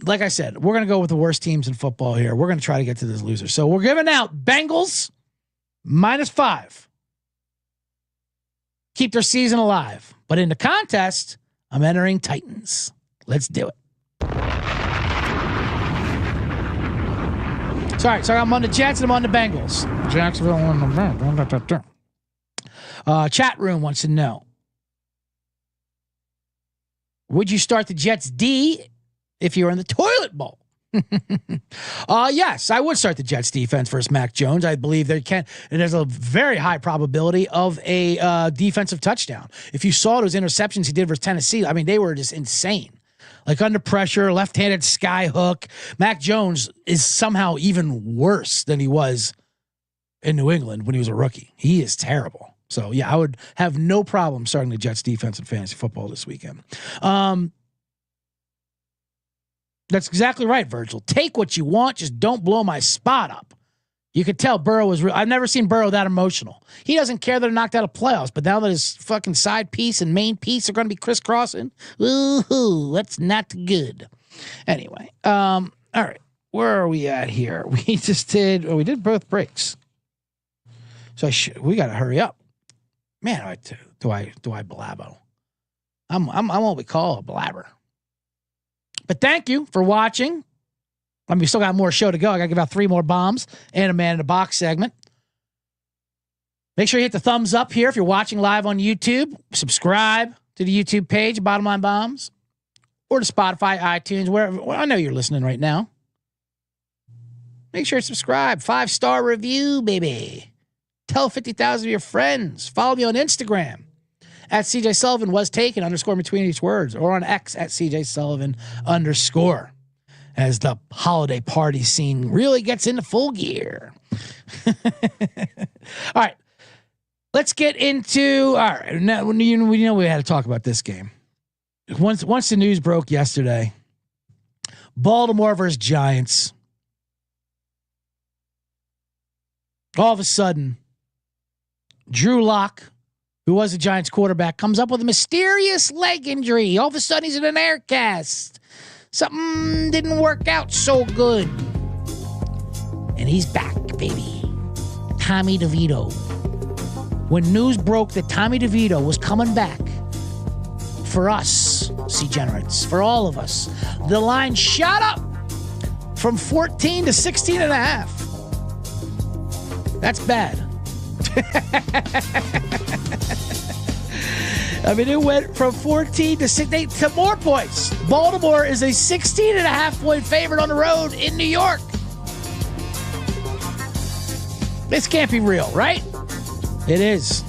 like I said, we're going to go with the worst teams in football here. We're going to try to get to this loser. So we're giving out Bengals -5. Keep their season alive. But in the contest, I'm entering Titans. Let's do it. Sorry, I'm on the Jets and I'm on the Bengals. Jacksonville on the Bengals. Chat room wants to know, would you start the Jets D if you were in the toilet bowl? Yes, I would start the Jets defense versus Mac Jones. I believe and there's a very high probability of a defensive touchdown. If you saw those interceptions he did versus Tennessee, I mean, they were just insane. Like under pressure, left-handed sky hook. Mac Jones is somehow even worse than he was in New England when he was a rookie. He is terrible. So yeah, I would have no problem starting the Jets defense in fantasy football this weekend. That's exactly right, Virgil. Take what you want, just don't blow my spot up. You could tell Burrow was I've never seen Burrow that emotional. He doesn't care that they're knocked out of playoffs, but now that his fucking side piece and main piece are going to be crisscrossing, woohoo, that's not good. Anyway, all right, where are we at here? We did both breaks. So we got to hurry up. Man, do I blabbo? I'm what we call a blabber. But thank you for watching. We still got more show to go. I got to give out 3 more bombs and a man in the box segment. Make sure you hit the thumbs up here if you're watching live on YouTube. Subscribe. to the YouTube page, Bottom Line Bombs, or to Spotify, iTunes, wherever. Well, I know you're listening right now. Make sure to subscribe. 5-star review, baby. Tell 50,000 of your friends. Follow me on Instagram at CJ Sullivan was taken _ between each words, or on X at CJ Sullivan _ as the holiday party scene really gets into full gear. All right. Let's get into, all right. Now, we know we had to talk about this game. Once the news broke yesterday, Baltimore versus Giants. All of a sudden, Drew Lock, who was the Giants quarterback, comes up with a mysterious leg injury. All of a sudden, he's in an air cast. Something didn't work out so good. And he's back, baby. Tommy DeVito. When news broke that Tommy DeVito was coming back, for us, C-Generates, for all of us, the line shot up from 14 to 16 and a half. That's bad. I mean, it went from 14 to 16 to more points. Baltimore is a 16 and a half point favorite on the road in New York. This can't be real, right? It is.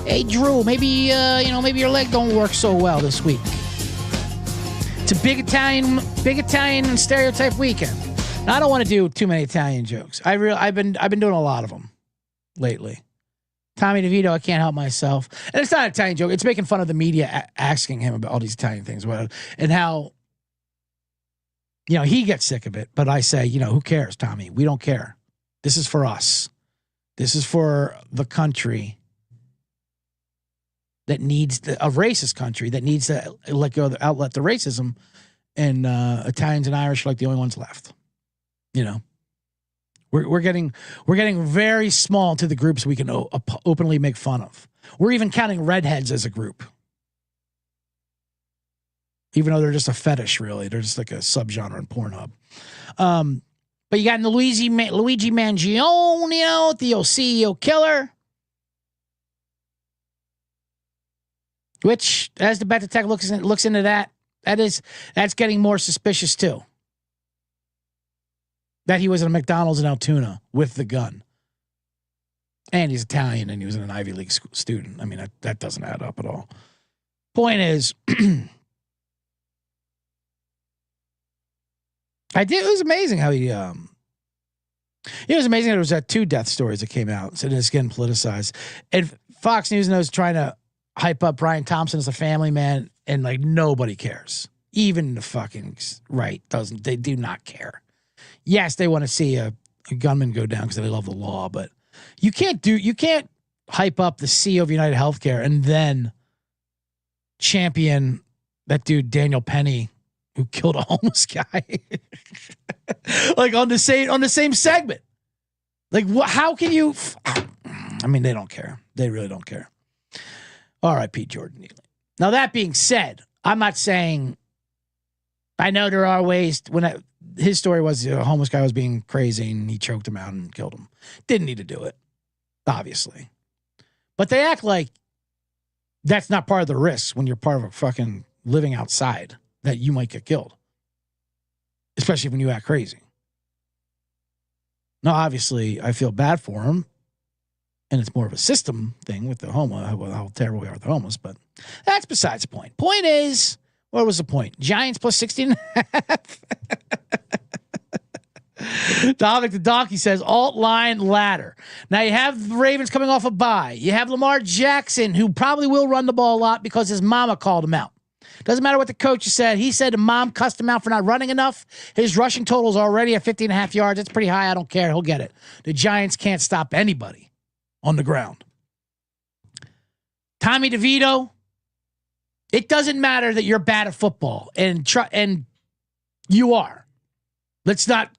Hey, Drew, maybe maybe your leg don't work so well this week. It's a big Italian stereotype weekend. Now, I don't want to do too many Italian jokes. I've been doing a lot of them lately. Tommy DeVito, I can't help myself. And it's not an Italian joke. It's making fun of the media asking him about all these Italian things, and how, he gets sick of it. But I say, who cares, Tommy? We don't care. This is for us. This is for the country that needs a racist country that needs to outlet the racism, and Italians and Irish are like the only ones left. We're getting very small to the groups we can openly make fun of. We're even counting redheads as a group, even though they're just a fetish. Really, they're just like a subgenre in Pornhub. But you got Luigi Mangione, the CEO killer, which, as the Bet Tech looks into that's getting more suspicious too. That he was at a McDonald's in Altoona with the gun. And he's Italian and he was an Ivy League student. I mean, that doesn't add up at all. Point is, it was amazing how it was amazing that there was 2 death stories that came out. So it's getting politicized. And Fox News knows trying to hype up Brian Thompson as a family man, and like nobody cares. Even the fucking right they do not care. Yes, they want to see a gunman go down because they love the law, but you can't hype up the CEO of United Healthcare and then champion that dude Daniel Penny who killed a homeless guy like on the same segment. Like how can you? I mean, they don't care. They really don't care. All right, Pete Jordan Neely. Now that being said, I'm not saying. I know there are ways his story was a homeless guy was being crazy and he choked him out and killed him. Didn't need to do it, obviously. But they act like that's not part of the risk when you're part of a fucking living outside that you might get killed. Especially when you act crazy. Now, obviously, I feel bad for him. And it's more of a system thing with the how terrible we are with the homeless. But that's besides the point. Point is, what was the point? Giants plus 16.5. Dominic the Donkey says alt line ladder. Now you have the Ravens coming off a bye. You have Lamar Jackson, who probably will run the ball a lot because his mama called him out. Doesn't matter what the coach said. He said the mom cussed him out for not running enough. His rushing total is already at 50.5 yards. It's pretty high. I don't care. He'll get it. The Giants can't stop anybody on the ground. Tommy DeVito. It doesn't matter that you're bad at football, and you are. Let's not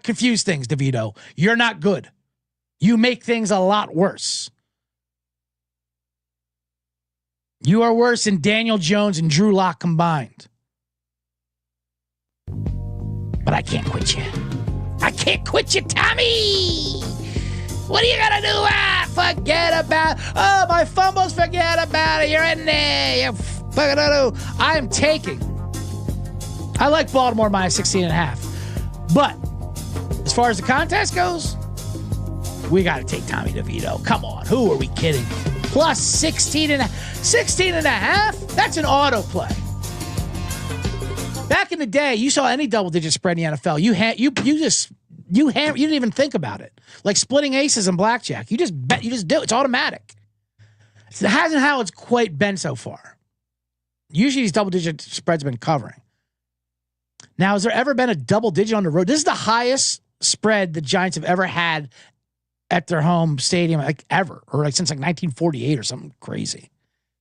confuse things, DeVito. You're not good. You make things a lot worse. You are worse than Daniel Jones and Drew Lock combined. But I can't quit you. I can't quit you, Tommy. What are you gonna do? Forget about. Oh, my fumbles. Forget about it. You're in there. I'm taking. I like Baltimore minus 16.5, but as far as the contest goes, we got to take Tommy DeVito. Come on, who are we kidding? Plus 16 and a half. That's an auto play. Back in the day, you saw any double-digit spread in the NFL. You didn't even think about it. Like splitting aces and blackjack. You just bet. You just do. It's automatic. It hasn't how it's quite been so far. Usually, these double-digit spreads have been covering. Now, has there ever been a double-digit on the road? This is the highest spread the Giants have ever had at their home stadium, like ever, or like since like 1948 or something crazy.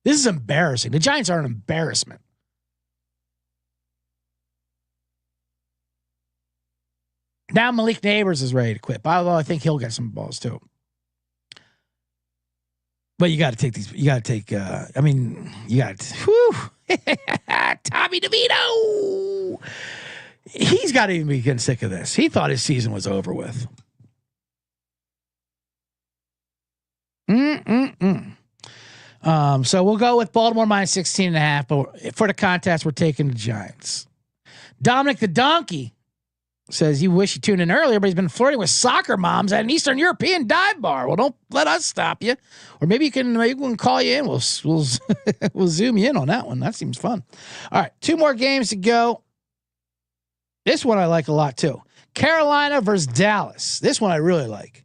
This is embarrassing. The Giants are an embarrassment. Now Malik Neighbors is ready to quit, although I think he'll get some balls too. But you got to take these. You got to take. You got to. Tommy DeVito. He's got to even be getting sick of this. He thought his season was over with. So we'll go with Baltimore minus 16.5. But for the contest, we're taking the Giants. Dominic the Donkey says, you wish you tuned in earlier, but he's been flirting with soccer moms at an Eastern European dive bar. Well, don't let us stop you. Or maybe we can call you in. We'll we'll zoom you in on that one. That seems fun. All right, 2 more games to go. This one I like a lot too. Carolina versus Dallas. This one I really like.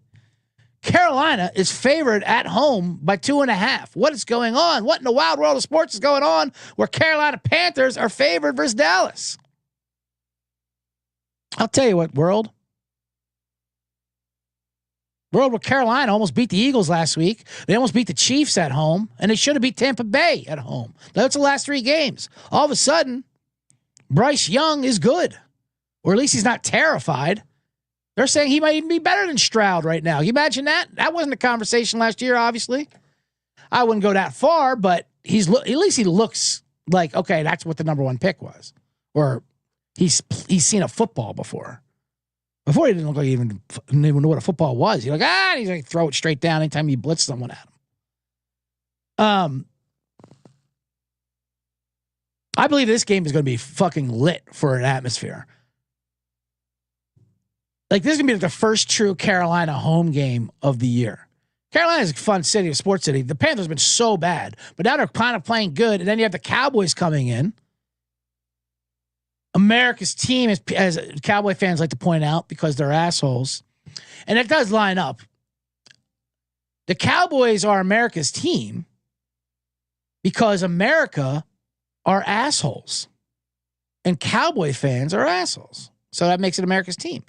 Carolina is favored at home by 2.5. What is going on? What in the wild world of sports is going on where Carolina Panthers are favored versus Dallas? I'll tell you what, world where Carolina almost beat the Eagles last week. They almost beat the Chiefs at home, and they should have beat Tampa Bay at home. That's the last 3 games. All of a sudden, Bryce Young is good, or at least he's not terrified. They're saying he might even be better than Stroud right now. You imagine that? That wasn't a conversation last year, obviously. I wouldn't go that far, but at least he looks like, okay, that's what the number 1 pick was. Or he's seen a football before. Before he didn't look like he even knew what a football was. He's like, he's like throw it straight down anytime you blitz someone at him. I believe this game is going to be fucking lit for an atmosphere. Like, this is going to be the first true Carolina home game of the year. Carolina is a fun city, a sports city. The Panthers have been so bad, but now they're kind of playing good. And then you have the Cowboys coming in. America's team, as Cowboy fans like to point out, because they're assholes. And it does line up. The Cowboys are America's team because America are assholes. And Cowboy fans are assholes. So that makes it America's team.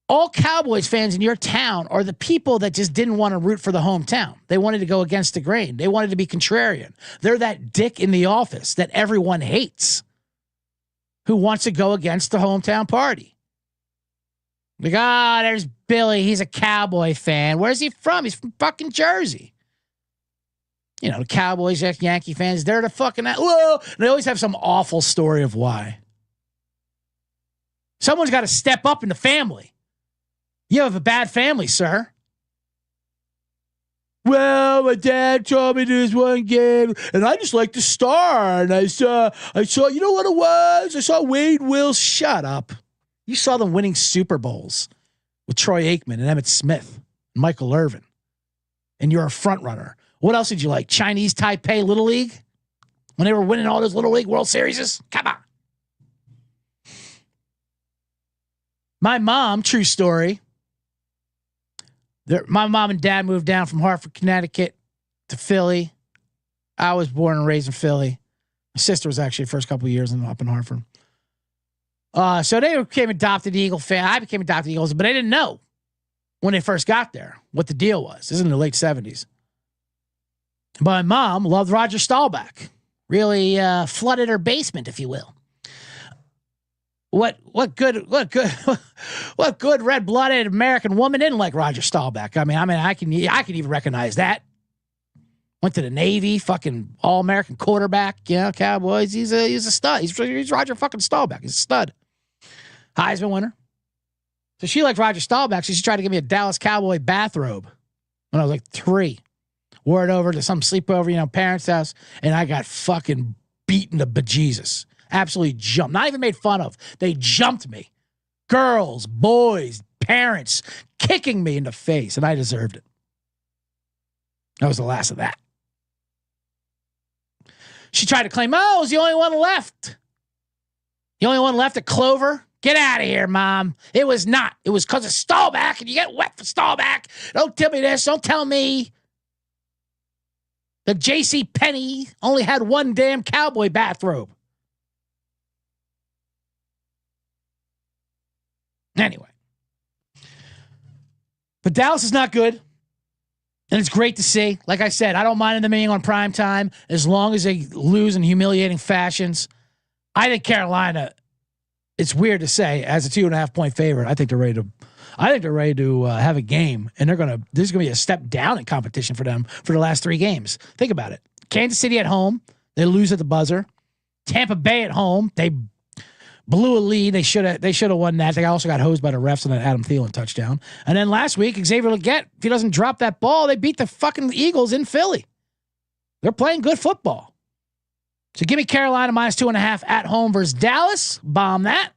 All Cowboys fans in your town are the people that just didn't want to root for the hometown. They wanted to go against the grain. They wanted to be contrarian. They're that dick in the office that everyone hates who wants to go against the hometown party. Like, there's Billy. He's a Cowboy fan. Where's he from? He's from fucking Jersey. You know, the Cowboys, Yankee fans, they're the fucking... Whoa! They always have some awful story of why. Someone's got to step up in the family. You have a bad family, sir. Well, my dad told me there's one game, and I just like the star. And I saw, you know what it was? I saw Wade Wills. Shut up. You saw them winning Super Bowls with Troy Aikman and Emmitt Smith and Michael Irvin. And you're a front runner. What else did you like? Chinese Taipei Little League? When they were winning all those Little League World Series? Come on. My mom, true story. My mom and dad moved down from Hartford, Connecticut to Philly. I was born and raised in Philly. My sister was actually the first couple of years up in Hartford. So they became adopted Eagle fan. I became adopted Eagles, but I didn't know when they first got there what the deal was. This is in the late 70s. But my mom loved Roger Staubach. Really flooded her basement, if you will. What good red-blooded American woman didn't like Roger Staubach? I mean, I can even recognize that. Went to the Navy, fucking all-American quarterback. Yeah, Cowboys. He's a stud. He's Roger fucking Staubach. He's a stud. Heisman winner. So she liked Roger Staubach. She tried to give me a Dallas Cowboy bathrobe when I was like 3. Wore it over to some sleepover, parents' house, and I got fucking beaten to bejesus. Absolutely jumped. Not even made fun of. They jumped me. Girls, boys, parents kicking me in the face, and I deserved it. That was the last of that. She tried to claim, I was the only one left. The only one left at Clover. Get out of here, Mom. It was not. It was because of Staubach, and you get wet for Staubach. Don't tell me this. Don't tell me. The J.C. Penney only had one damn cowboy bathrobe. Anyway. But Dallas is not good. And it's great to see. Like I said, I don't mind them being on prime time as long as they lose in humiliating fashions. I think Carolina, it's weird to say, as a 2.5-point favorite, I think they're ready to have a game, and there's going to be a step down in competition for them for the last 3 games. Think about it. Kansas City at home, they lose at the buzzer. Tampa Bay at home, they blew a lead. They should have won that. They also got hosed by the refs on an Adam Thielen touchdown. And then last week, Xavier Legette, if he doesn't drop that ball, they beat the fucking Eagles in Philly. They're playing good football. So give me Carolina -2.5 at home versus Dallas. Bomb that.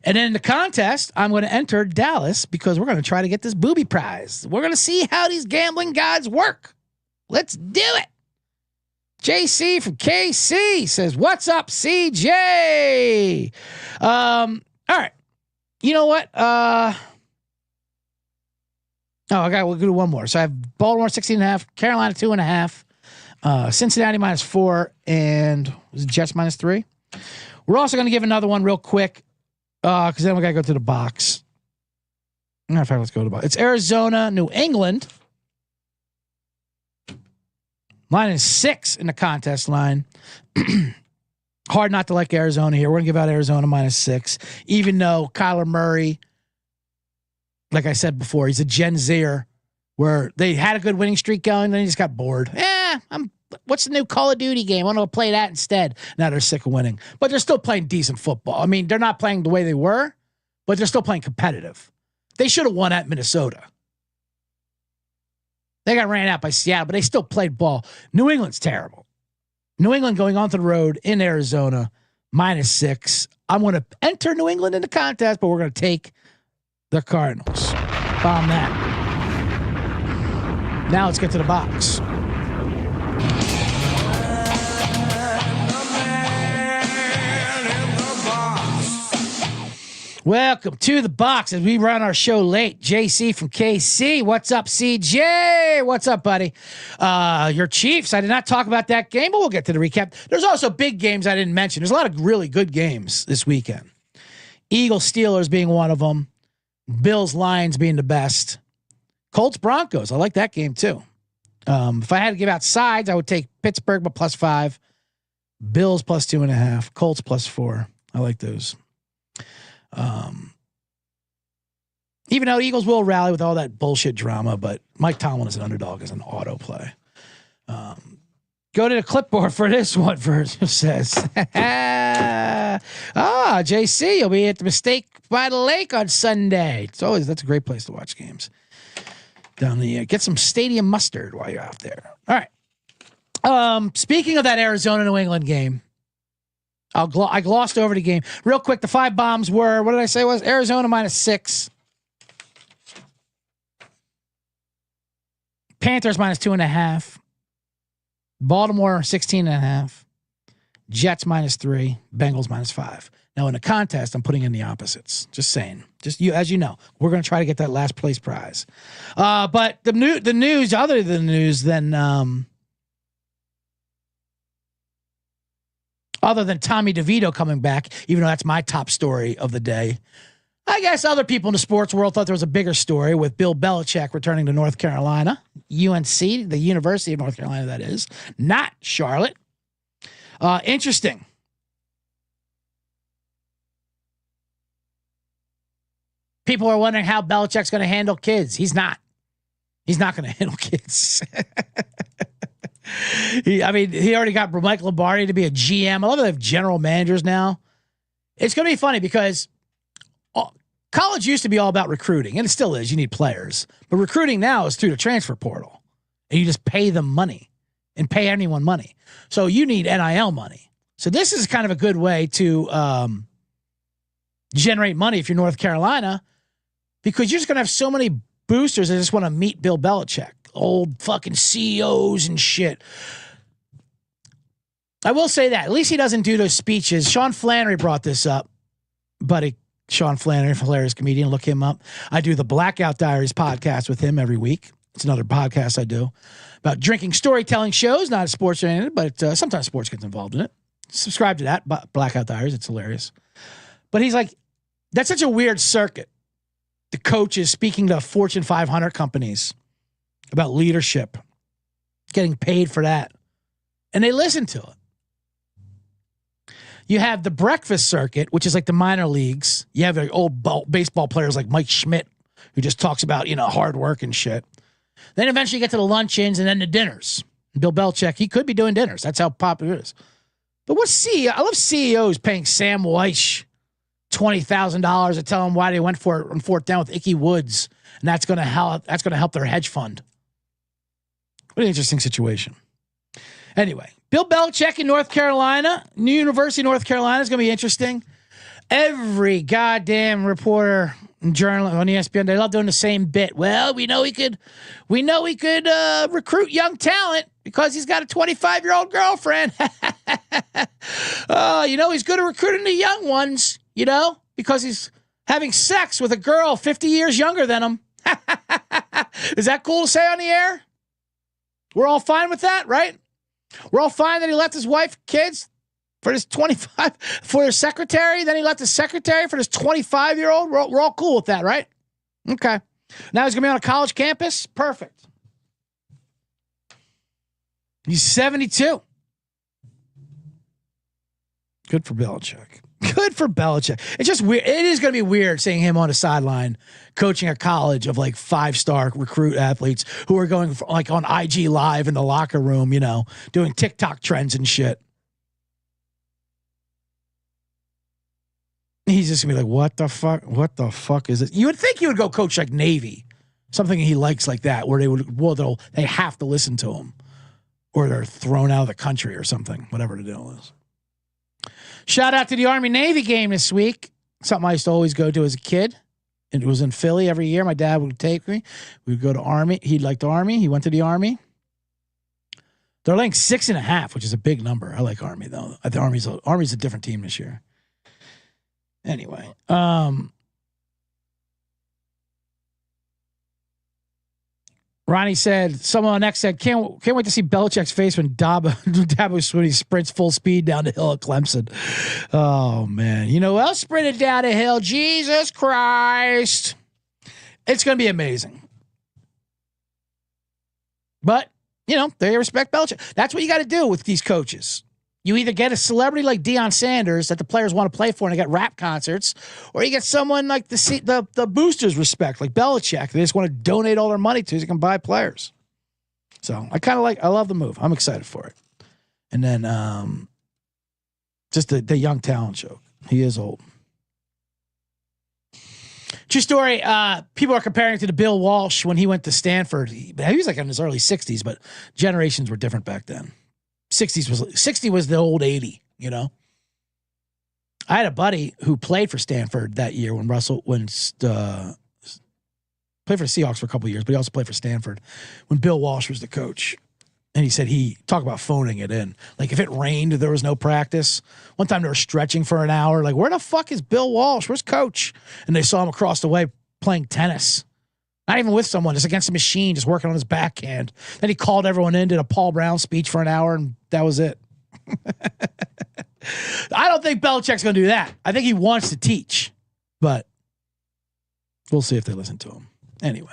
And then in the contest, I'm going to enter Dallas because we're going to try to get this booby prize. We're going to see how these gambling gods work. Let's do it. JC from KC says, what's up, CJ? All right. You know what? We'll do one more. So I have Baltimore 16.5, Carolina 2.5, Cincinnati -4, and was it Jets -3? We're also going to give another one real quick because then we got to go to the box. Matter of fact, let's go to the box. It's Arizona, New England. Line is 6 in the contest line. Hard not to like Arizona here. We're going to give out Arizona -6, even though Kyler Murray, like I said before, he's a Gen Zer where they had a good winning streak going, then he just got bored. What's the new Call of Duty game? I want to play that instead. Now they're sick of winning. But they're still playing decent football. I mean, they're not playing the way they were, but they're still playing competitive. They should have won at Minnesota. They got ran out by Seattle, but they still played ball. New England's terrible. New England going onto the road in Arizona, -6. I'm going to enter New England in the contest, but we're going to take the Cardinals. Bomb that. Now let's get to the box. Welcome to the box as we run our show late. JC from KC. What's up, CJ? What's up, buddy? Your Chiefs. I did not talk about that game, but we'll get to the recap. There's also big games I didn't mention. There's a lot of really good games this weekend. Eagles, Steelers being one of them. Bills, Lions being the best. Colts, Broncos. I like that game too. If I had to give out sides, I would take Pittsburgh, but +5. Bills +2.5. Colts +4. I like those. Even though Eagles will rally with all that bullshit drama, but Mike Tomlin is an underdog as an auto play. Go to the clipboard for this one first. It says, JC, you'll be at the Mistake by the Lake on Sunday. That's a great place to watch games. Down the get some stadium mustard while you're out there. All right. Speaking of that Arizona New England game, I glossed over the game real quick. The 5 bombs were, what did I say was Arizona -6, Panthers -2.5, Baltimore 16.5, Jets -3, Bengals -5. Now in the contest, I'm putting in the opposites. Just saying. Just as you know, we're going to try to get that last place prize. But the news, other than the news, other than Tommy DeVito coming back, even though that's my top story of the day, I guess other people in the sports world thought there was a bigger story with Bill Belichick returning to North Carolina, UNC, the University of North Carolina, that is, not Charlotte. Interesting. People are wondering how Belichick's going to handle kids. He's not. He's not going to handle kids. He already got Mike Lombardi to be a GM. I love that they have general managers now. It's going to be funny because college used to be all about recruiting, and it still is. You need players. But recruiting now is through the transfer portal, and you just pay them money and pay anyone money. So you need NIL money. So this is kind of a good way to generate money if you're North Carolina, because you're just going to have so many boosters that just want to meet Bill Belichick, old fucking CEOs and shit. I will say that. At least he doesn't do those speeches. Sean Flannery brought this up. Buddy, Sean Flannery, hilarious comedian. Look him up. I do the Blackout Diaries podcast with him every week. It's another podcast I do about drinking storytelling shows, not sports oriented, but sometimes sports gets involved in it. Subscribe to that, Blackout Diaries. It's hilarious. But he's like, that's such a weird circuit. The coaches speaking to Fortune 500 companies about leadership, getting paid for that. And they listen to it. You have the breakfast circuit, which is like the minor leagues. You have like old baseball players like Mike Schmidt, who just talks about, hard work and shit. Then eventually you get to the luncheons and then the dinners. Bill Belichick, he could be doing dinners. That's how popular it is. But what's CEO? I love CEOs paying Sam Weish $20,000 to tell him why they went for it on fourth down with Ickey Woods, and that's going to help their hedge fund. What an interesting situation. Anyway, Bill Belichick in North Carolina, New University of North Carolina is going to be interesting. Every goddamn reporter and journalist on ESPN, they love doing the same bit. Well, we know he could recruit young talent because he's got a 25-year-old girlfriend. He's good at recruiting the young ones, because he's having sex with a girl 50 years younger than him. Is that cool to say on the air? We're all fine with that, right? We're all fine that he left his wife, kids for his 25, for his secretary. Then he left his secretary for this 25-year-old. We're all cool with that, right? Okay. Now he's going to be on a college campus. Perfect. He's 72. Good for Belichick. Good for Belichick. It's just weird. It is going to be weird seeing him on a sideline coaching a college of like 5-star recruit athletes who are going like on IG Live in the locker room, doing TikTok trends and shit. He's just going to be like, what the fuck? What the fuck is this? You would think he would go coach like Navy, something he likes like that, where they have to listen to him or they're thrown out of the country or something, whatever the deal is. Shout out to the Army-Navy game this week. Something I used to always go to as a kid. And it was in Philly every year. My dad would take me. We would go to Army. He liked the Army. He went to the Army. They're like 6.5, which is a big number. I like Army, though. I think Army's a different team this year. Anyway. Ronnie said, someone on X said, can't wait to see Belichick's face when Dabo Swinney sprints full speed down the hill at Clemson. Oh, man. You know who else sprinted down the hill? Jesus Christ. It's going to be amazing. But, they respect Belichick. That's what you got to do with these coaches. You either get a celebrity like Deion Sanders that the players want to play for and they get rap concerts, or you get someone like the boosters respect, like Belichick. They just want to donate all their money to so they can buy players. So I love the move. I'm excited for it. And then just the young talent show. He is old. True story. People are comparing it to the Bill Walsh when he went to Stanford. He was like in his early 60s, but generations were different back then. 60 was the old 80, I had a buddy who played for Stanford that year when played for the Seahawks for a couple of years, but he also played for Stanford when Bill Walsh was the coach. And he said talk about phoning it in. Like if it rained, there was no practice. One time they were stretching for an hour. Like, where the fuck is Bill Walsh? Where's coach? And they saw him across the way playing tennis. Not even with someone, just against a machine, just working on his backhand. Then he called everyone in, did a Paul Brown speech for an hour, and that was it. I don't think Belichick's going to do that. I think he wants to teach, but we'll see if they listen to him. Anyway.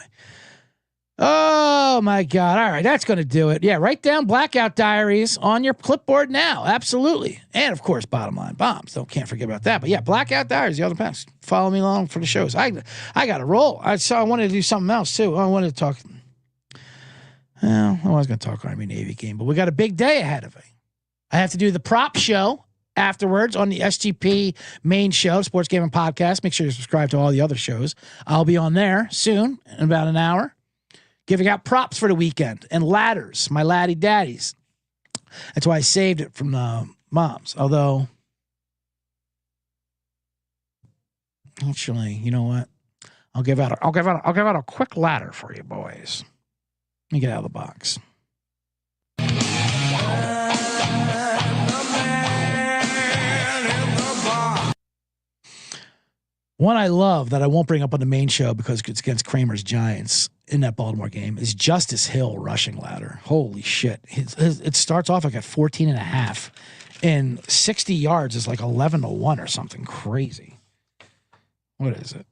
Oh, my God. All right, that's going to do it. Yeah, write down Blackout Diaries on your clipboard now. Absolutely. And, of course, Bottom Line Bombs. Can't forget about that. But, yeah, Blackout Diaries, the other past. Follow me along for the shows. I got to roll. I wanted to do something else, too. I wanted to talk. Well, I was going to talk Army-Navy game, but we got a big day ahead of me. I have to do the prop show afterwards on the SGP main show, Sports Gaming Podcast. Make sure you subscribe to all the other shows. I'll be on there soon in about an hour, giving out props for the weekend and ladders, my Laddy Daddies. That's why I saved it from the moms. Although, actually, you know what? I'll give out a quick ladder for you boys. Let me get out of the box. One I love that I won't bring up on the main show because it's against Kramer's Giants in that Baltimore game is Justice Hill rushing ladder. Holy shit. It starts off like at 14 and a half and 60 yards is like 11-1 or something crazy. What is it?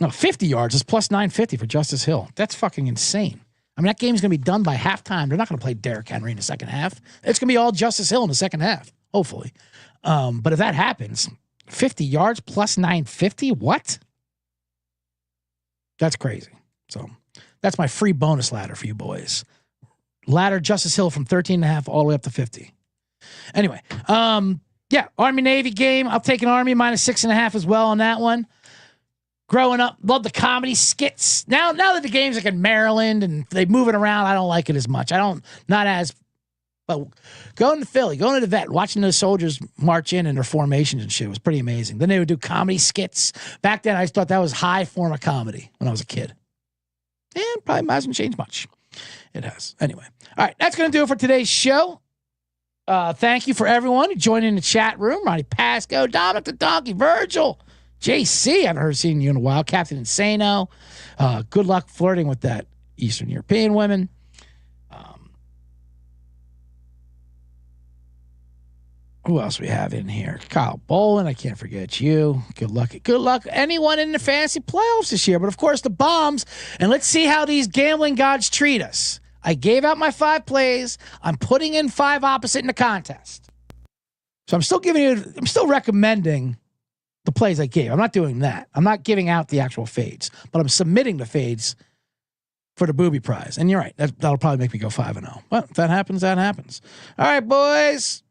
No, 50 yards is plus 950 for Justice Hill. That's fucking insane. I mean, that game's going to be done by halftime. They're not going to play Derrick Henry in the second half. It's going to be all Justice Hill in the second half, hopefully. But if that happens, 50 yards plus 950? What? That's crazy. So that's my free bonus ladder for you boys. Ladder Justice Hill from 13.5 all the way up to 50. Anyway, yeah, Army-Navy game. I'll take an Army minus 6.5 as well on that one. Growing up, love the comedy skits. Now that the game's like in Maryland and they move it around, I don't like it as much. But going to Philly, going to the vet, watching the soldiers march in and their formations and shit was pretty amazing. Then they would do comedy skits. Back then, I thought that was high form of comedy when I was a kid. And probably hasn't changed much. It has. Anyway. All right, that's going to do it for today's show. Thank you for everyone who joined in the chat room. Ronnie Pasco, Dominic the Donkey, Virgil, JC, I haven't seen you in a while. Captain Insano. Good luck flirting with that Eastern European women. Who else we have in here? Kyle Bolin, I can't forget you. Good luck. Good luck anyone in the fantasy playoffs this year. But of course, the bombs. And let's see how these gambling gods treat us. I gave out my 5 plays. I'm putting in 5 opposite in the contest. So I'm still recommending the plays I gave. I'm not doing that. I'm not giving out the actual fades, but I'm submitting the fades for the booby prize. And you're right. That'll probably make me go 5-0. But if that happens, that happens. All right, boys.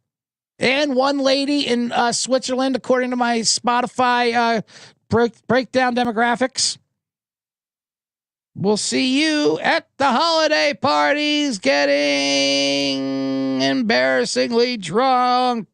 And one lady in Switzerland, according to my Spotify breakdown demographics. We'll see you at the holiday parties getting embarrassingly drunk.